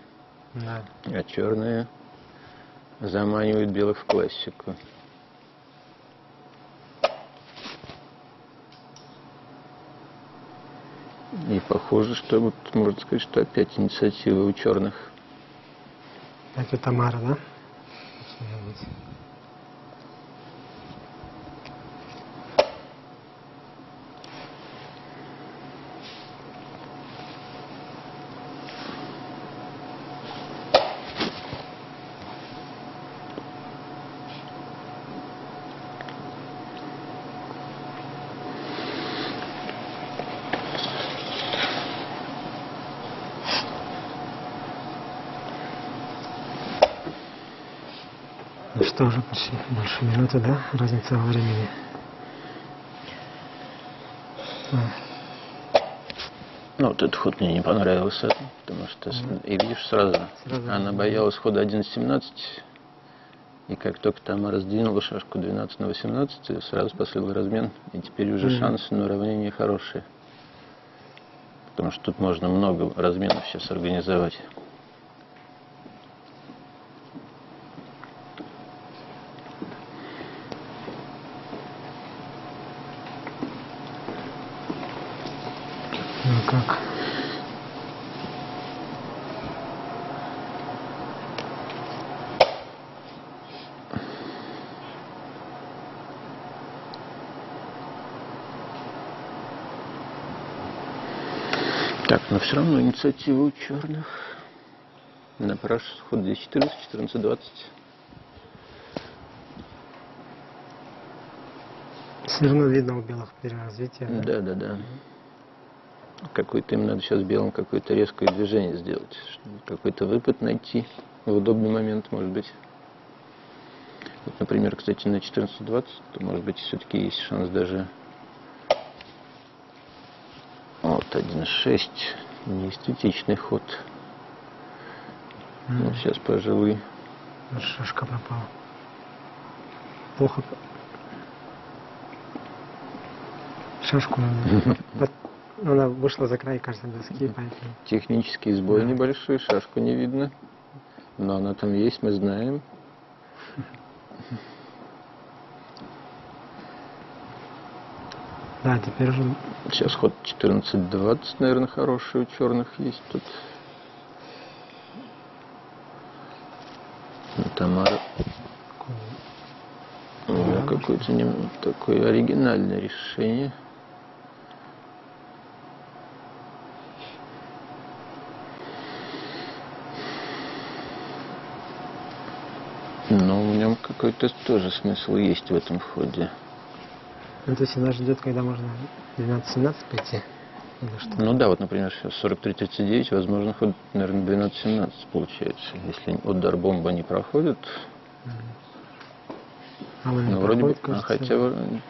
да. А черные заманивают белых в классику. И похоже, что вот можно сказать, что опять инициатива у черных. Это Тамара, да? Ну что же, почти больше минуты, да? Разница во времени. Ну, вот этот ход мне не понравился, потому что, и видишь, сразу она боялась хода 11-17, и как только Тамара сдвинула шашку 12 на 18, сразу последовал размен, и теперь уже шансы на уравнение хорошие. Потому что тут можно много разменов сейчас организовать. Ну как? Так, но все равно инициатива у черных. Напрашивается ход 10-14, 14-20. Все равно видно у белых переразвития. Да. какой-то им надо сейчас белым какое-то резкое движение сделать, чтобы какой-то выпад найти в удобный момент, может быть. Вот, например, кстати, на 14-20, то, может быть, все-таки есть шанс даже... Вот, 1-6, неэстетичный ход. Вот сейчас, пожалуй... Шашка пропала. Плохо. Шашку надо. Она вышла за край, кажется, доски, поэтому... Технический сбой небольшой, шашку не видно. Но она там есть, мы знаем. Да, теперь уже... Сейчас ход 14-20, наверное, хороший у черных есть тут. Тамара. Да, какое-то такое оригинальное решение. Но в нем какой-то тоже смысл есть в этом ходе. Ну, то есть она ждет, когда можно 12-17 пойти? Или что? Ну да, вот, например, сейчас 43-39, возможно, ход, наверное, 12-17 получается. Если удар бомба не проходит. Ну, вроде бы, хотя бы...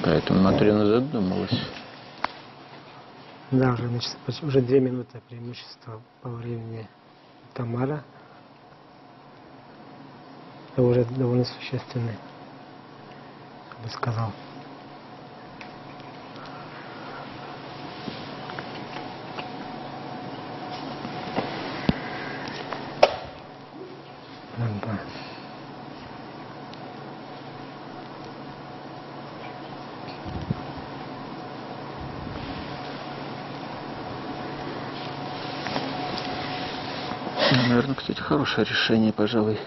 Поэтому Матрена задумалась. Да, уже 2 минуты преимущества по времени Тамара. Это уже довольно существенный, я бы сказал. Да. Наверное, кстати, хорошее решение, пожалуй.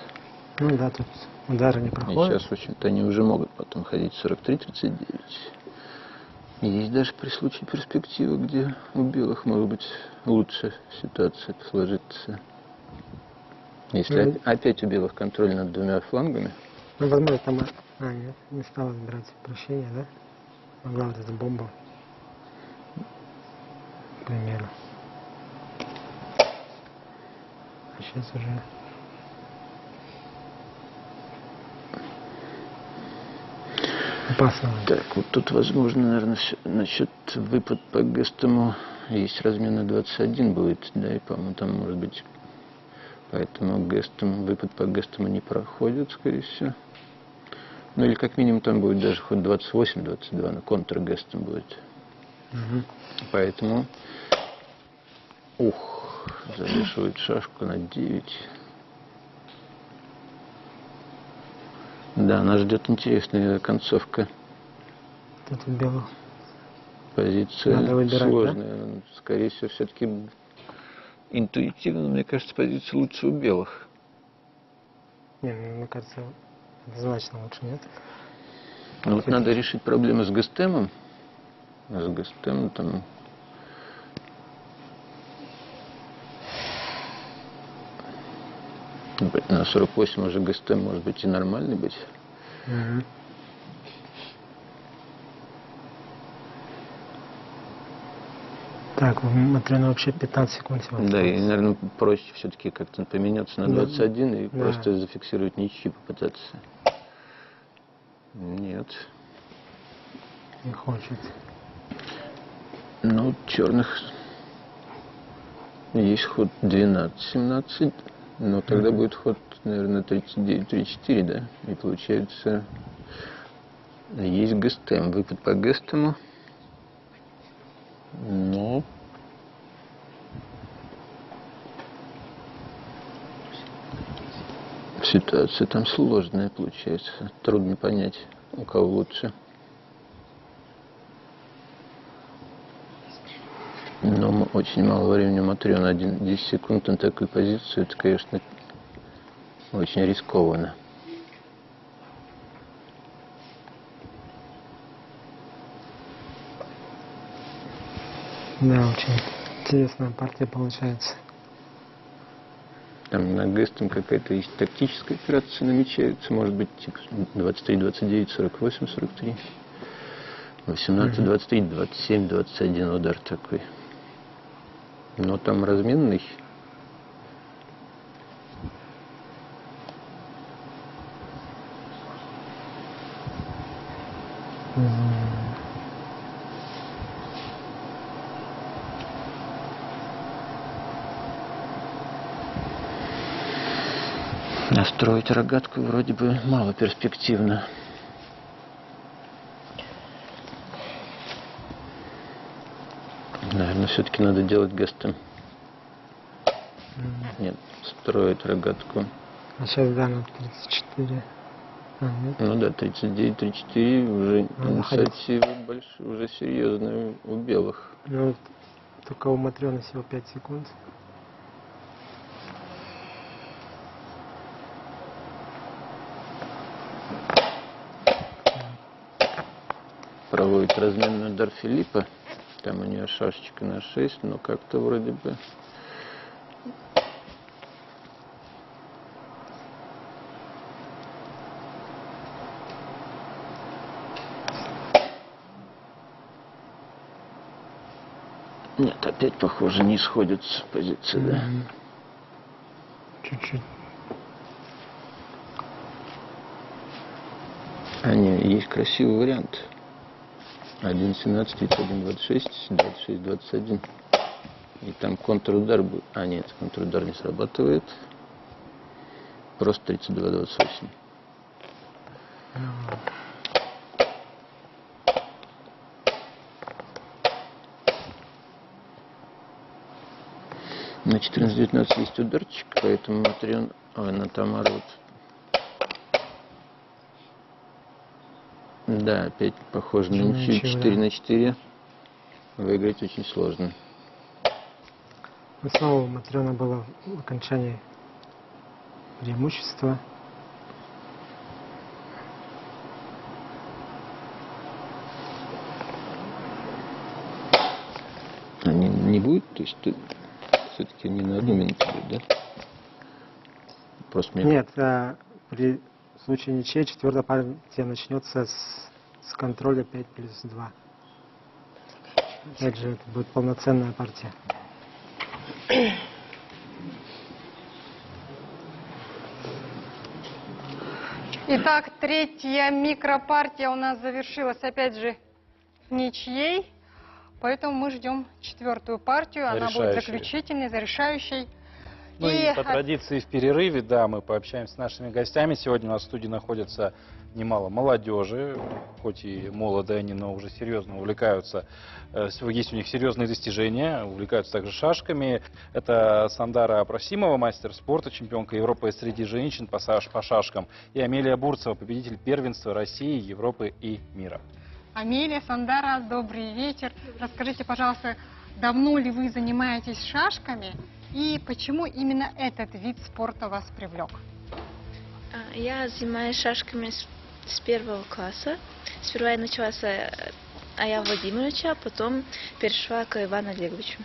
Ну да, тут удары не проходят. И сейчас, в общем-то, они уже могут потом ходить 43-39. Есть даже при случае перспективы, где у белых может быть лучше ситуация сложится. Если опять у белых контроль над 2 флангами. Ну, возможно, там... нет, не стала выбирать прощения, да? Могла вот эту бомбу. К примеру. А сейчас уже... Опасно. Так, вот тут, возможно, наверное, насчет выпад по Гестему есть размен на 21 будет, да, и, по-моему, там может быть... Поэтому выпад по Гестему не проходит, скорее всего. Ну, или как минимум там будет даже ход 28-22, на контр-Гестем будет. Поэтому... Завешивает шашку на 9. Да, нас ждет интересная концовка. Тут у белых. Позиция выбирать, сложная. Да? Скорее всего, все-таки интуитивно, мне кажется, позиция лучше у белых. Не, мне кажется, однозначно лучше, нет? Ну, вот надо решить проблему с Гестемом. С Гестемом там... На 48 уже Гестем может быть и нормальный быть. Так, Матрена вообще 15 секунд сегодня. Да, и, наверное, проще все-таки как-то поменяться на 21 и просто зафиксировать ничью попытаться. Нет. Не хочет. Ну, черных есть ход 12-17. Но тогда будет ход, наверное, 39-34, да? И получается, есть Гестем. Выпад по Гестему. Но... Ситуация там сложная получается. Трудно понять, у кого лучше. Но очень мало времени Матрена, 10 секунд на такую позицию, это, конечно, очень рискованно. Да, очень интересная партия получается. Там на ГЭСТом какая-то есть тактическая операция намечается, может быть, типа 23, 29, 48, 43, 18, 23, 27, 21 удар такой. Но там разменный. Настроить рогатку вроде бы мало перспективно. Наверное, все-таки надо делать ГЭСТом. Нет, строить рогатку. А сейчас, да, на 34. Нет. Ну да, 39, 34, уже инициатива большая, уже серьезная у белых. Ну, только у Матрёны всего 5 секунд. Проводит разменный удар Филиппа. Там у нее шашечка на 6, но как-то вроде бы... Нет, опять, похоже, не сходятся позиции, да? Чуть-чуть. А нет, есть красивый вариант. 1.17, 31.26, 26.21. И там контрудар будет. А нет, контрудар не срабатывает. Просто 32.28. На 14.19 есть ударчик, поэтому Матрёна... Ой, на Тамару вот... Да, опять похоже на ничью. 4 на 4. Выиграть очень сложно. Но снова у Матрёны было в окончании преимущество. Они не будет, то есть все-таки не на одну минуту будет, да? Просто мне... Нет, при случае ничьей четвертая партия начнется с контроля 5+2. Опять же, это будет полноценная партия. Итак, третья микропартия у нас завершилась опять же ничьей. Поэтому мы ждем четвертую партию. Она будет заключительной, зарешающей. Ну и по традиции в перерыве, да, мы пообщаемся с нашими гостями. Сегодня у нас в студии находится немало молодежи, хоть и молодые они, но уже серьезно увлекаются. Есть у них серьезные достижения, увлекаются также шашками. Это Сандара Апрасимова, мастер спорта, чемпионка Европы среди женщин по шашкам. И Амелия Бурцева, победитель первенства России, Европы и мира. Амелия, Сандара, добрый вечер. Расскажите, пожалуйста, давно ли вы занимаетесь шашками и почему именно этот вид спорта вас привлек? Я занимаюсь шашками с первого класса. Сперва я начала с Ая Владимировича, а потом перешла к Ивану Олеговичу.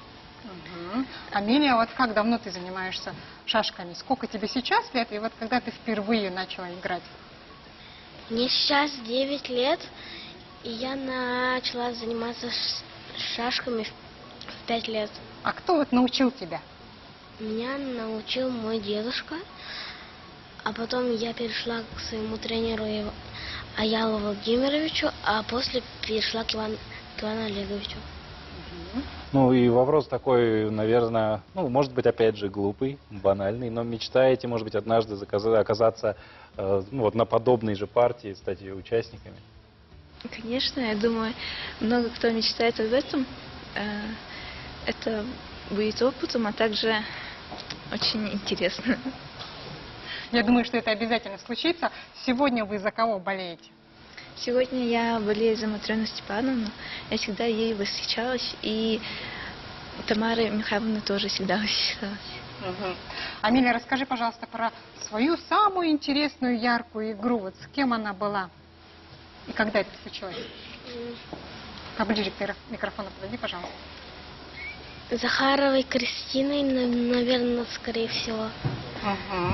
Амелия, вот как давно ты занимаешься шашками? Сколько тебе сейчас лет и вот когда ты впервые начала играть? Мне сейчас 9 лет. И я начала заниматься шашками в 5 лет. А кто вот научил тебя? Меня научил мой дедушка. А потом я перешла к своему тренеру Аялу Владимировичу, а после перешла к Ивану Олеговичу. Ну и вопрос такой, наверное, ну, может быть, опять же, глупый, банальный, но мечтаете, может быть, однажды оказаться вот на подобной же партии, стать ее участниками? Конечно, я думаю, много кто мечтает об этом. Это будет опытом, а также очень интересно. Я думаю, что это обязательно случится. Сегодня вы за кого болеете? Сегодня я болею за Матрёну Степановну. Я всегда ей восхищалась. И Тамары Михайловны тоже всегда восхищалась. Амелия, расскажи, пожалуйста, про свою самую интересную, яркую игру. Вот с кем она была? И когда это случилось? Поближе к микрофону подойди, пожалуйста. Захаровой Кристиной, наверное, скорее всего.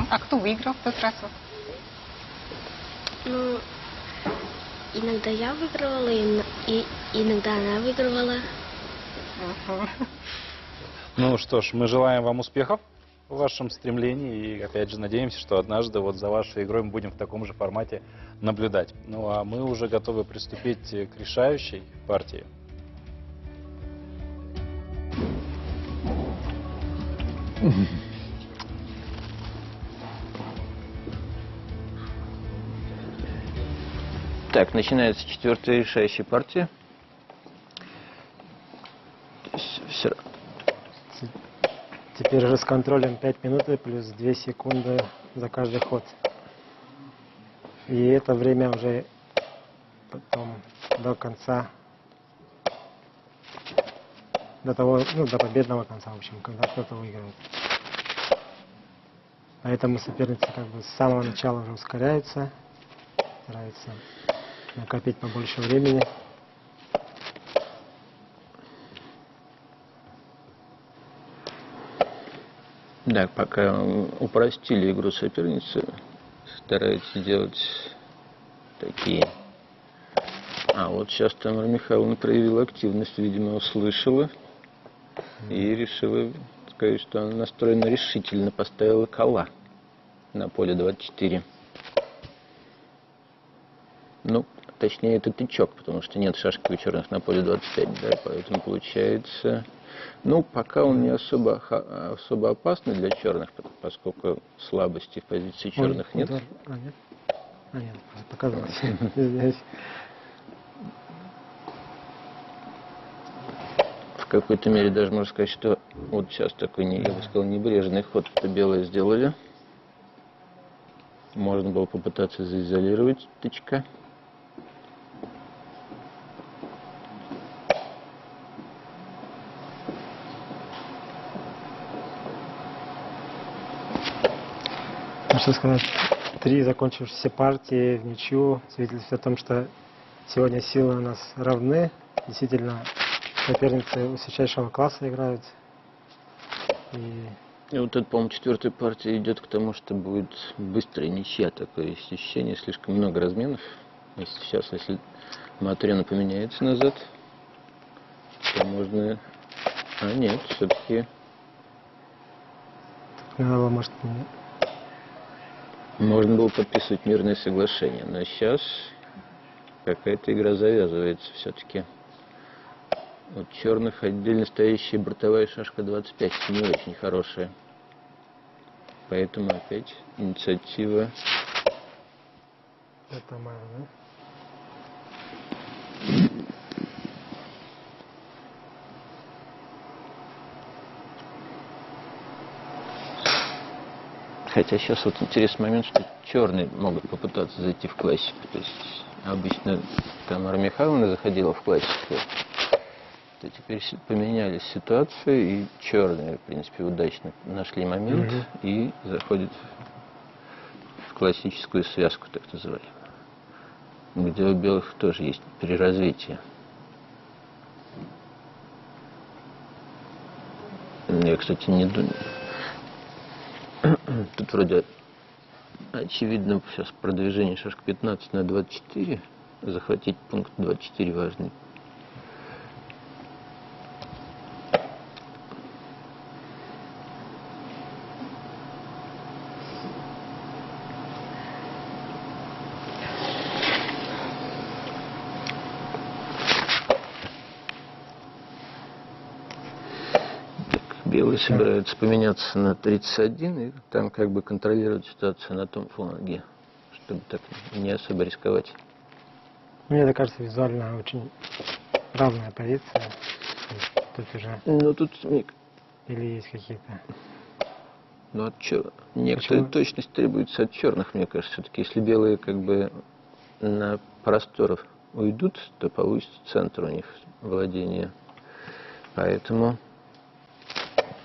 А кто выиграл в тот раз? Ну, иногда я выигрывала, и иногда она выигрывала. Ну что ж, мы желаем вам успехов в вашем стремлении и, опять же, надеемся, что однажды вот за вашей игрой мы будем в таком же формате наблюдать. Ну а мы уже готовы приступить к решающей партии. Так, начинается 4-я решающая партия. Все. Теперь уже с контролем 5 минут и плюс 2 секунды за каждый ход. И это время уже потом до конца, до того, ну, до победного конца, в общем, когда кто-то выиграет. Поэтому соперницы как бы с самого начала уже ускоряются, стараются накопить побольше времени. Да, пока упростили игру соперницы, стараются делать такие. А вот сейчас Тамара Михайловна проявила активность, видимо, услышала и решила сказать, что она настроена решительно, поставила кола на поле 24. Ну, точнее, это тычок, потому что нет шашки у черных на поле 25, да, поэтому получается... Ну, пока он не особо опасный для черных, поскольку слабости в позиции черных нет. Нет, показалось. Здесь. В какой-то мере даже можно сказать, что вот сейчас такой, я бы сказал, небрежный ход, это белые сделали. Можно было попытаться заизолировать тычка. Можно сказать, 3 закончившиеся партии в ничью свидетельствуют о том, что сегодня силы у нас равны. Действительно, соперницы высочайшего класса играют. И вот это, по-моему, 4-я партия идет к тому, что будет быстрая ничья, такое ощущение, слишком много разменов. Если Матрена поменяется назад, то можно... А нет, все-таки... Может, можно было подписывать мирное соглашение, но сейчас какая-то игра завязывается все-таки. У черных отдельно стоящая бортовая шашка 25 не очень хорошая. Поэтому опять инициатива. Это моя, да? Хотя сейчас вот интересный момент, что черные могут попытаться зайти в классику. То есть обычно Тамара Михайловна заходила в классику. То теперь поменялись ситуации, и черные, в принципе, удачно нашли момент и заходят в классическую связку, так называемую, где у белых тоже есть переразвитие. Я, кстати, не думаю. Тут вроде очевидно сейчас продвижение шашка 15 на 24. Захватить пункт 24 важный. Белые собираются поменяться на 31 и там как бы контролировать ситуацию на том фланге, чтобы так не особо рисковать. Мне это кажется визуально очень разная позиция. Тут уже... Ну тут... Или есть какие-то... Ну от чего? Некоторая точность требуется от черных, мне кажется. Все-таки если белые как бы на простор уйдут, то получится центр у них владения. Поэтому...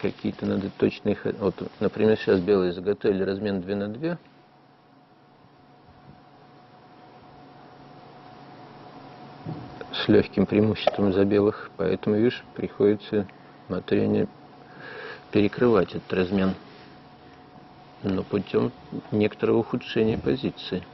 Какие-то надо точные... Вот, например, сейчас белые заготовили размен 2 на 2. С легким преимуществом за белых. Поэтому, видишь, приходится Матрене перекрывать этот размен, но путем некоторого ухудшения позиции.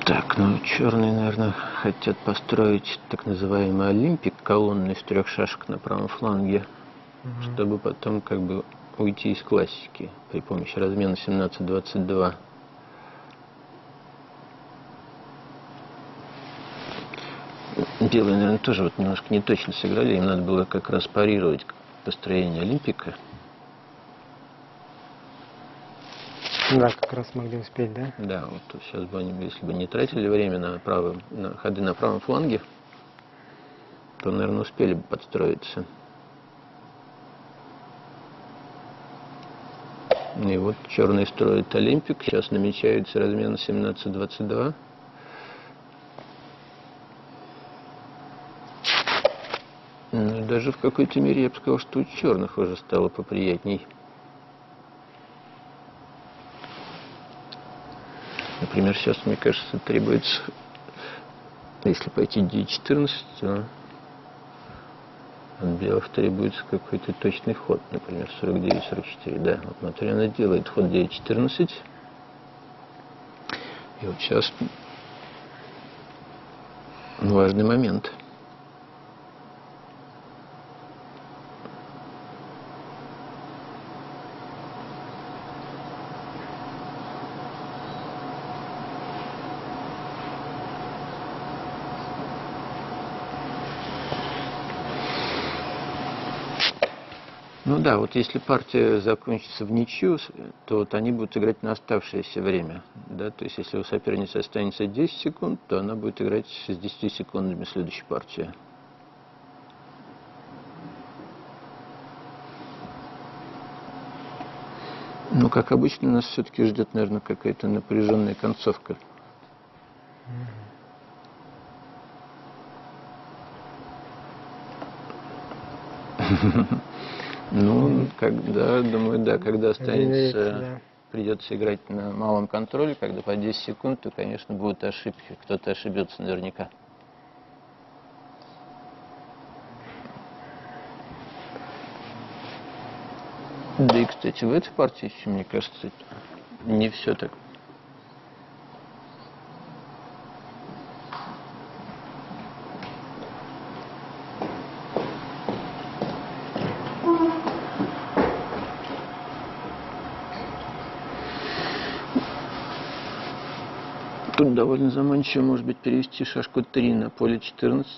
Так, ну черные, наверное, хотят построить так называемый Олимпик, колонну из 3 шашек на правом фланге, чтобы потом как бы уйти из классики при помощи размена 17-22. Белые, наверное, тоже вот немножко не точно сыграли, им надо было как раз парировать построение Олимпика. Да, как раз могли успеть, да? Да, вот сейчас бы они, если бы не тратили время на ходы на правом фланге, то, наверное, успели бы подстроиться. И вот черный строит Олимпик, сейчас намечается размен 17-22. Ну, даже в какой-то мере я бы сказал, что у черных уже стало поприятней. Например, сейчас, мне кажется, требуется, если пойти d14, то от белых требуется какой-то точный ход, например, 49-44. Да, вот Матрена делает ход d14. И вот сейчас важный момент. Ну да, вот если партия закончится в ничью, то вот они будут играть на оставшееся время. Да? То есть если у соперницы останется 10 секунд, то она будет играть с 10 секундами следующей партии. Ну, как обычно, нас все-таки ждет, наверное, какая-то напряженная концовка. Ну, когда, думаю, да, когда останется, придется играть на малом контроле, когда по 10 секунд, то, конечно, будут ошибки. Кто-то ошибется наверняка. Да и, кстати, в этой партии еще, мне кажется, не все так. Тут довольно заманчиво, может быть, перевести шашку 3 на поле 14.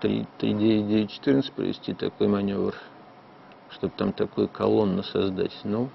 3 9 14 провести такой маневр, чтобы там такую колонну создать. Ну.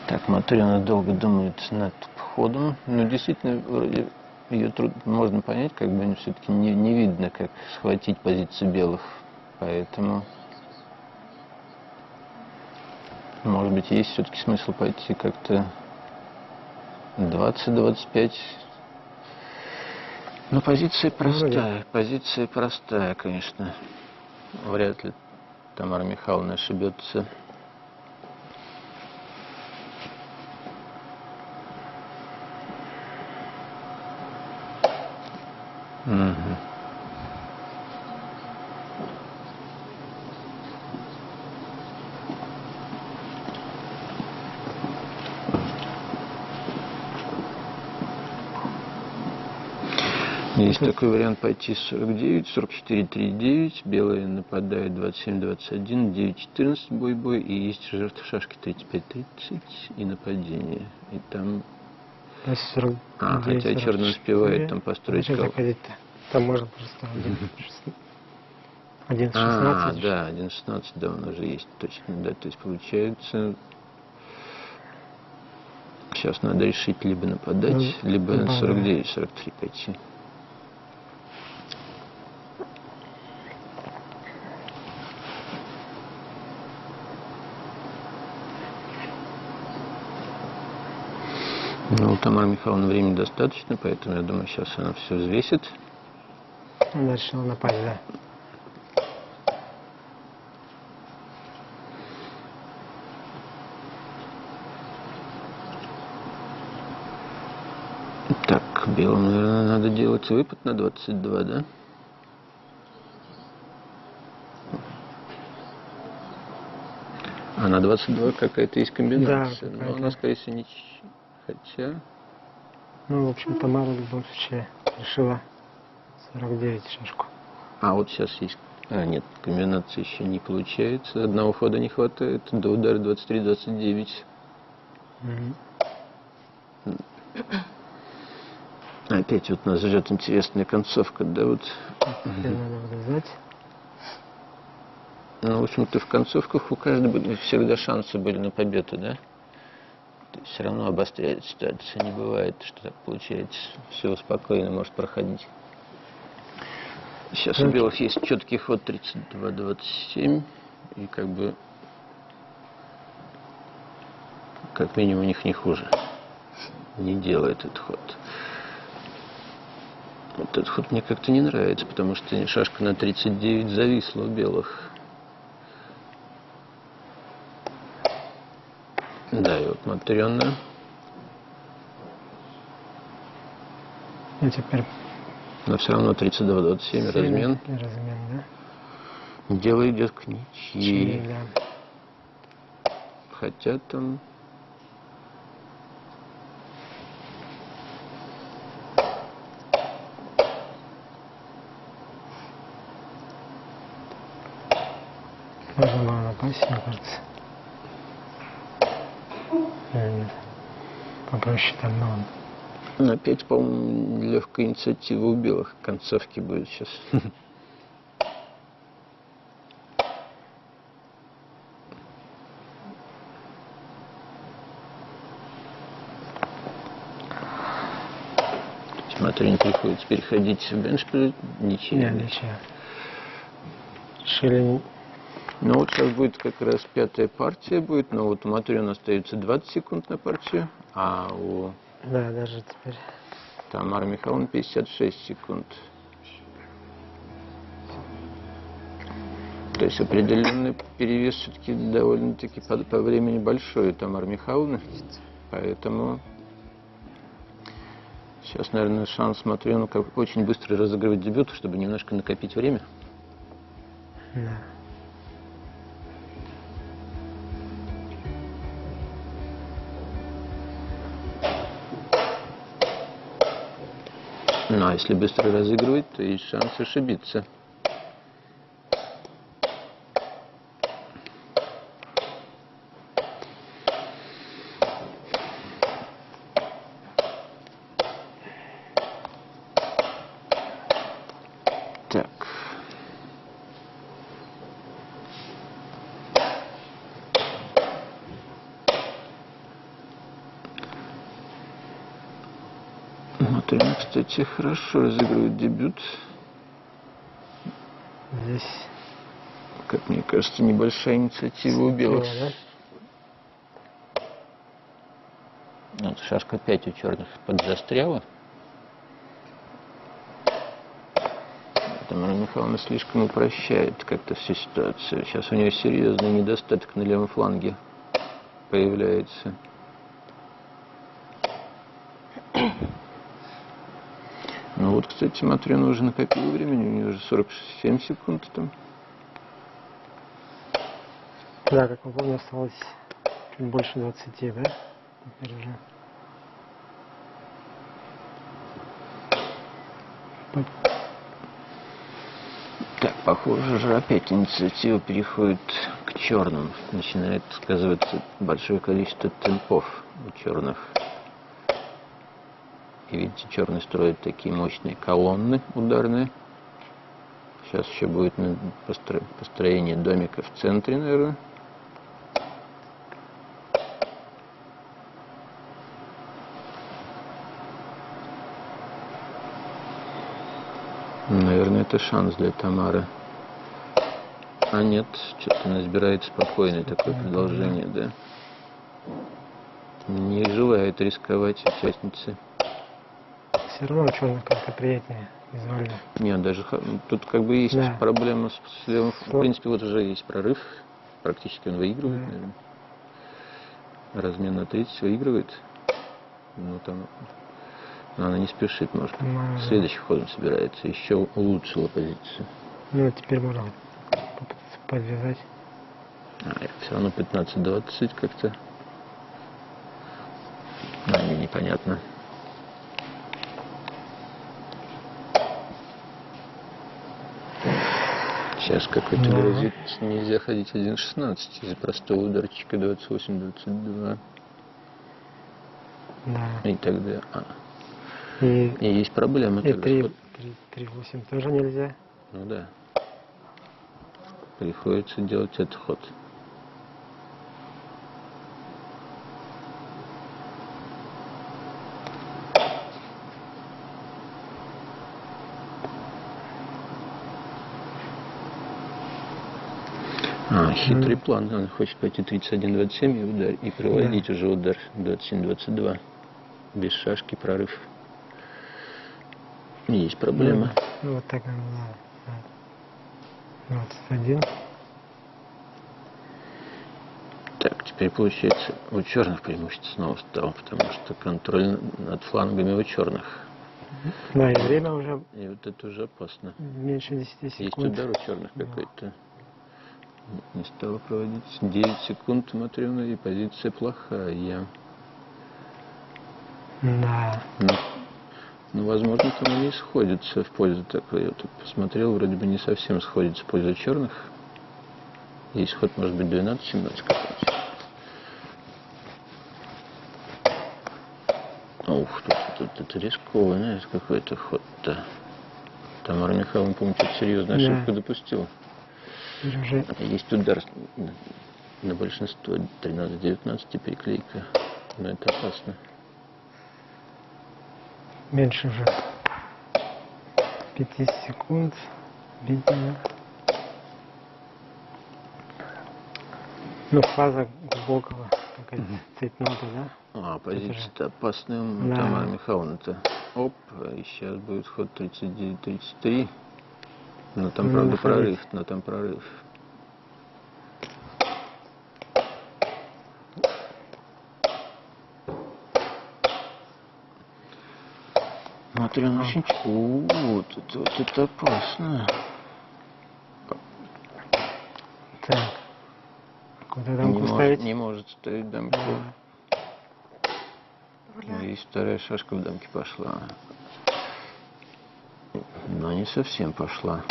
Так, Матрена долго думает над ходом. Но действительно, вроде ее можно понять, как бы все-таки не видно, как схватить позицию белых. Поэтому, может быть, есть все-таки смысл пойти как-то 20-25. Но позиция простая, конечно. Вряд ли Тамара Михайловна ошибется. Есть такой вариант пойти 49, 44, 3-9, белые нападают 27-21, 9-14 бой-бой, и есть жертва шашки 35-30 и нападение. И там... хотя черный успевает там построить... Там можно просто 1.16. Да, 1.16, да, он уже есть, точно, да, то есть получается... Сейчас надо решить либо нападать, либо 49-43 пойти. Ну, у Тамары Михайловны времени достаточно, поэтому я думаю, сейчас она все взвесит. Она решила напасть, да. Так, белым, наверное, надо делать выпад на 22, да? А на 22 какая-то есть комбинация. Да, но она, скорее всего, не... Хотя... Ну, в общем, Тамара в любом случае решила 49 шашку. А вот сейчас есть... нет, комбинация еще не получается. Одного хода не хватает. До удара 23-29. Опять вот нас ждет интересная концовка, да, вот. Надо вырезать. Ну, в общем-то, в концовках у каждого всегда шансы были на победу, да? То есть все равно обостряет ситуация. Не бывает, что так получается. Все спокойно может проходить. Сейчас у белых есть четкий ход 32-27. И как бы... Как минимум у них не хуже. Не делает этот ход. Вот этот ход мне как-то не нравится, потому что шашка на 39 зависла у белых. Да, и вот Матрёна. И теперь... Но все равно 32-27 размен. Размен, да? Дело идет к ничьей. Да. Хотя там... Можно было напасть, мне кажется. Нет. Попроще там, но... Опять, по-моему, легкая инициатива у белых. Концовки будет сейчас. Смотри, не приходится переходить в беншпиль. Ничья. Нет, ничья. Решили... Ну вот сейчас будет как раз пятая партия будет, но вот у Матрёны остается 20 секунд на партию, а у... Да, даже теперь... Тамары Михайловны 56 секунд. То есть определенный перевес все-таки довольно-таки по времени большой у Тамары Михайловны, поэтому... Сейчас, наверное, шанс Матрёну как очень быстро разыгрывать дебют, чтобы немножко накопить время. Да. Ну, а если быстро разыгрывать, то есть шанс ошибиться. Так. Матрёна, кстати, хорошо разыгрывает дебют. Здесь... Как мне кажется, небольшая инициатива у белых. Вот, шашка 5 у черных подзастряла. Тамара Михайловна слишком упрощает как-то всю ситуацию. Сейчас у нее серьезный недостаток на левом фланге появляется. Ну вот, кстати, Матрёна уже накопила времени, у нее уже 47 секунд там. Да, как мы помним, осталось чуть больше 20, да? Теперь уже. Так, похоже же, опять инициатива переходит к черным. Начинает сказываться большое количество темпов у черных. И видите, черные строят такие мощные колонны ударные. Сейчас еще будет построение домика в центре, наверное. Наверное, это шанс для Тамары. А нет, что-то она избирает спокойное такое продолжение, да. Не желает рисковать участницы. Все равно у черных как-то приятнее визуально. Нет, даже тут как бы есть проблема с левым. В принципе, вот уже есть прорыв. Практически он выигрывает, наверное. Размен на 30 выигрывает. Ну, там... Но она не спешит, может. Следующим ходом собирается. Еще улучшила позицию. Ну, теперь можно попытаться подвязать. Все равно 15-20 как-то. Непонятно. Сейчас какой-то грозит, нельзя ходить 1.16 из-за простого ударчика 28-22. Да. И тогда... И есть проблема. И 3.8 тоже нельзя. Ну да. Приходится делать этот ход. Хитрый план. Он хочет пойти 31-27 и удар, и проводить уже удар 27-22. Без шашки, прорыв. Есть проблема. Ну, вот так, 21. Так, теперь получается у черных преимущество снова стало, потому что контроль над флангами у черных. Да, и время уже... И вот это уже опасно. Меньше 10 секунд. Есть удар у черных какой-то. Не стало проводить. 9 секунд Матрёна, и позиция плохая. Да. Ну, возможно, там они сходятся в пользу такой. Я тут посмотрел, вроде бы не совсем сходится в пользу черных. Есть ход, может быть, 12-17 какой-то. Ух, тут это рискованный какой-то ход-то. Тамара Михайловна, помню, что-то серьезную ошибку допустила. Есть удар на большинство 13-19 переклейка. Но это опасно. Меньше уже 5 секунд. Видимо. Ну, фаза глубокого. Такая цейтнота, да? Позиция-то опасная у Тамары Михайловны-то. Оп, и сейчас будет ход 39-33. Но там, правда, прорыв. Но там прорыв. Матрёна очень... Вот это опасно. Так. Куда дамку ставить? Не может ставить дамку. И вторая шашка в дамке пошла. Но не совсем пошла.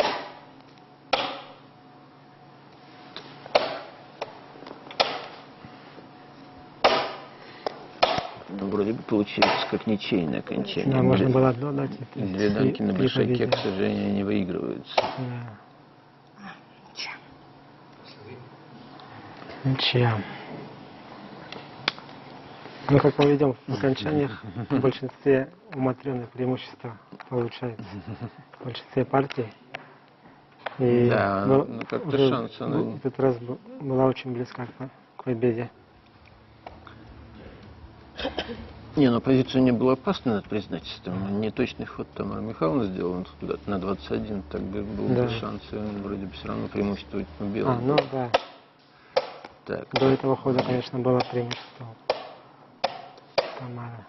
Ну, вроде бы получилось как ничейное окончание. Да, можно было одно дать. Две дамки на большаке, к сожалению, не выигрываются. Да. Ничья. Ну, как мы видим в окончаниях, в большинстве у Матрёны преимущество получается. В большинстве партий. И да, ну как-то шанс она... В этот раз была очень близка к победе. Не, ну позиция не была опасна, надо признать. Там неточный ход Тамара Михайловна сделала на 21, так бы был бы шанс, и он вроде бы все равно преимущество у белого. Ну да. Так. До этого хода, конечно, было преимущество Тамара.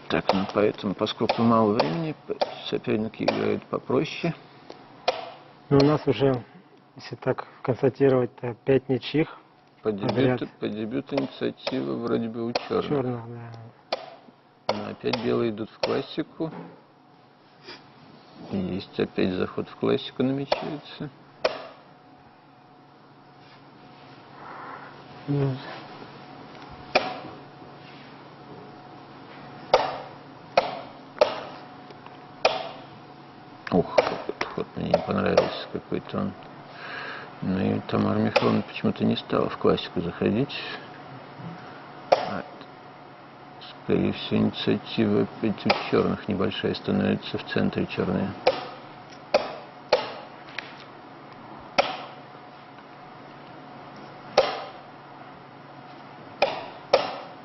Так, ну поэтому, поскольку мало времени, соперники играют попроще. Ну, у нас уже, если так констатировать, 5 ничьих По дебюту инициатива вроде бы у черных. Черных, да. Но опять белые идут в классику. Есть опять заход в классику намечается. Ух, этот ход мне не понравился, какой-то он. Ну и Тамара Михайловна почему-то не стала в классику заходить. Скорее всего, инициатива опять у черных небольшая становится, в центре черные.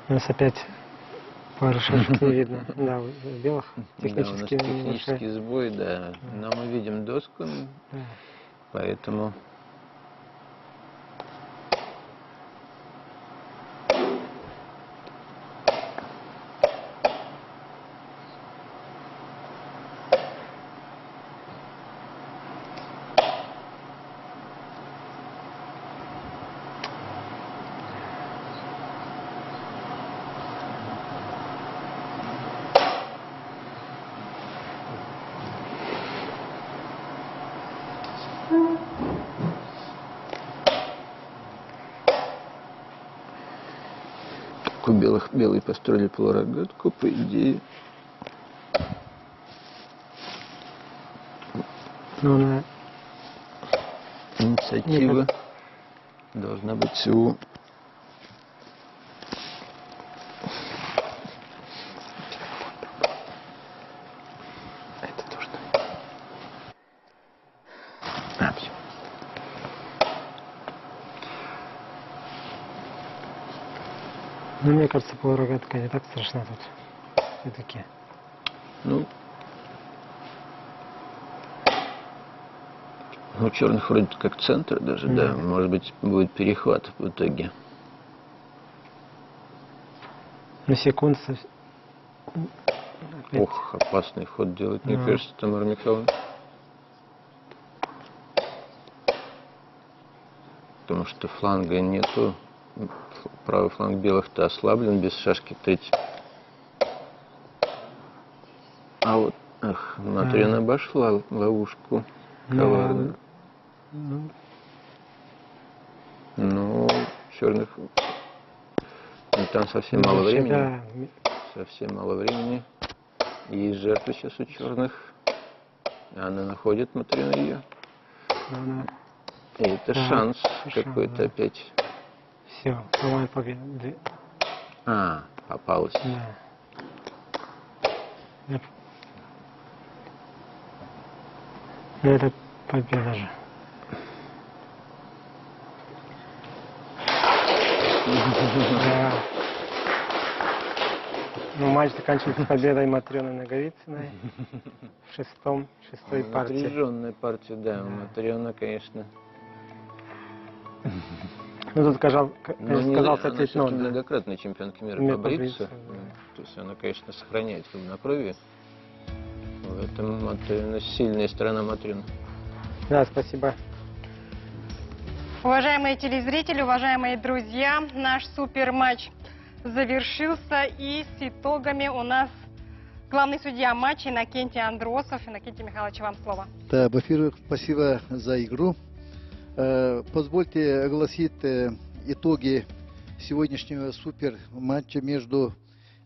У нас опять пара шашек не видно. Да, у белых Да, у нас технически технический сбой, да. Но мы видим доску, поэтому... У белые построили полурогатку, по идее. Ну, инициатива должна быть у... Это тоже. Все. Ну, мне кажется, полурогатка не так страшна тут. Все-таки. Ну, у черных вроде как центр даже, да. Может быть, будет перехват в итоге. На секунду... Ох, опасный ход делать, мне кажется, Тамара Михайловна. Потому что фланга нету. Правый фланг белых-то ослаблен без шашки третьей. А вот, ах, Матрена обошла ловушку. Коварно. Ну, черных... Ну, там совсем мало времени. Совсем мало времени. Есть жертва сейчас у черных. Она находит Матрену ее. И это шанс какой-то опять. Все, по-моему, победа. А, попалась. Да. Это победа же. Да. Ну, матч заканчивается победой Матрены Наговицыной в шестой партии. Напряженная партия, да. Матрена, конечно. Ну, тут сказался она отец, но многократный чемпионка мира по бритву. То есть она, конечно, сохраняет хладнокровие. В этом Матрена сильная сторона Матрены. Да, спасибо. Уважаемые телезрители, уважаемые друзья, наш суперматч завершился, и с итогами у нас главный судья матча Иннокентий Андросов. Иннокентий Михайлович, вам слово. Да, во-первых, спасибо за игру. Позвольте огласить итоги сегодняшнего суперматча между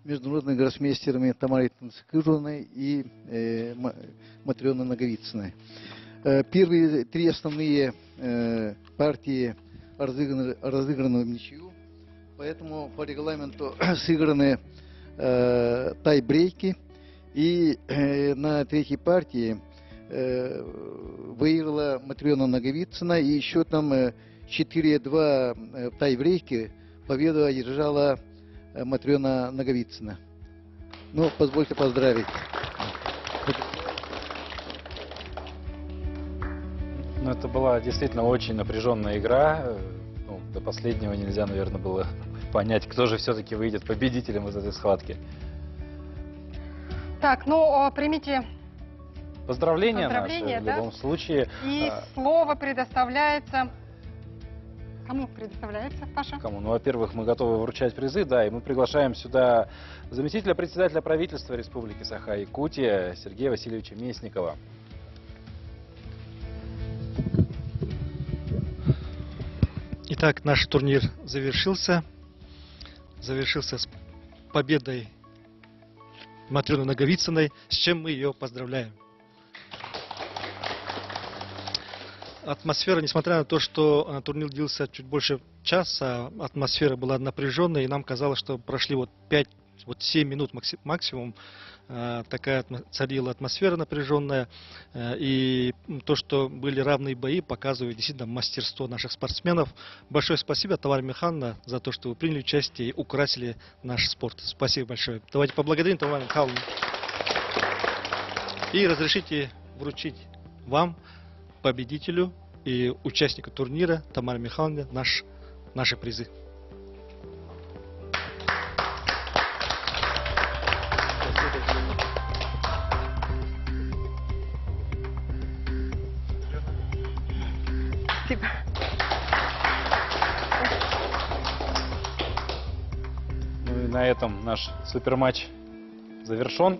международными гроссмейстерами Тамарой Танцкыжиной и Матреной Наговицыной. Первые три основные партии разыграны в ничью, поэтому по регламенту сыграны тай-брейки, и на третьей партии выиграла Матрена Наговицына, и счетом 4-2 в тай-брейке победу одержала Матрена Наговицына. Ну, позвольте поздравить. Ну, это была действительно очень напряженная игра. Ну, до последнего нельзя, наверное, было понять, кто же все-таки выйдет победителем из этой схватки. Так, ну, примите поздравления наши, да? в любом случае. И слово предоставляется Кому предоставляется, Паша? Кому? Ну, во-первых, мы готовы вручать призы, да, и мы приглашаем сюда заместителя председателя правительства Республики Саха-Якутия Сергея Васильевича Местникова. Итак, наш турнир завершился. Завершился с победой Матрёны Наговицыной, с чем мы ее поздравляем. Атмосфера, несмотря на то, что турнир длился чуть больше часа, атмосфера была напряженная, и нам казалось, что прошли 7 минут максимум. Такая царила атмосфера напряженная. И то, что были равные бои, показывает действительно мастерство наших спортсменов. Большое спасибо, Тамара Михайловна, за то, что вы приняли участие и украсили наш спорт. Спасибо большое. Давайте поблагодарим Тамару Михайловну. И разрешите вручить вам, победителю и участнику турнира Тамаре Михайловне, наши призы. Спасибо. Ну и на этом наш суперматч завершен.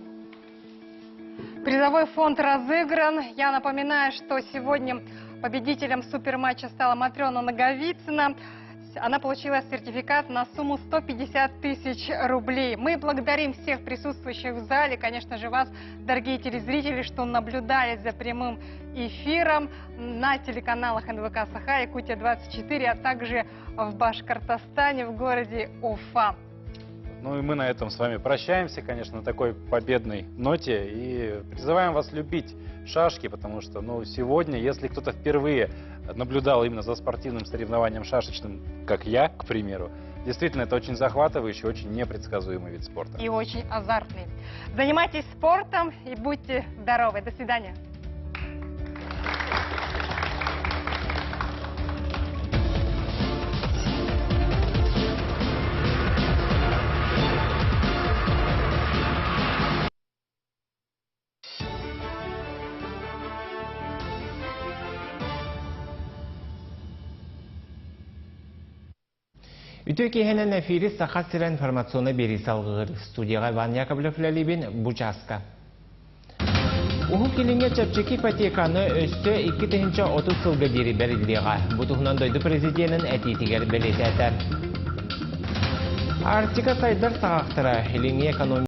Призовой фонд разыгран. Я напоминаю, что сегодня победителем суперматча стала Матрёна Наговицына. Она получила сертификат на сумму 150 тысяч рублей. Мы благодарим всех присутствующих в зале, конечно же, вас, дорогие телезрители, что наблюдали за прямым эфиром на телеканалах НВК Саха, Якутия 24, а также в Башкортостане, в городе Уфа. Ну и мы на этом с вами прощаемся, конечно, на такой победной ноте. И призываем вас любить шашки, потому что сегодня, если кто-то впервые наблюдал именно за спортивным соревнованием шашечным, как я, к примеру, действительно, это очень захватывающий, очень непредсказуемый вид спорта. И очень азартный. Занимайтесь спортом и будьте здоровы. До свидания. Ütөки хенен эфири сақат сирен информационы бери салғығыр. Студияға Иван Яковлев ләлебін Бучаска. Уху келінге чапчеки ипотеканы өсті 2-30 сылғы бері бәрілдеға. Бұтығынан дойды президентін әтейтігер белет әтер. Артика сайдар сағақтыра, еліңе экономия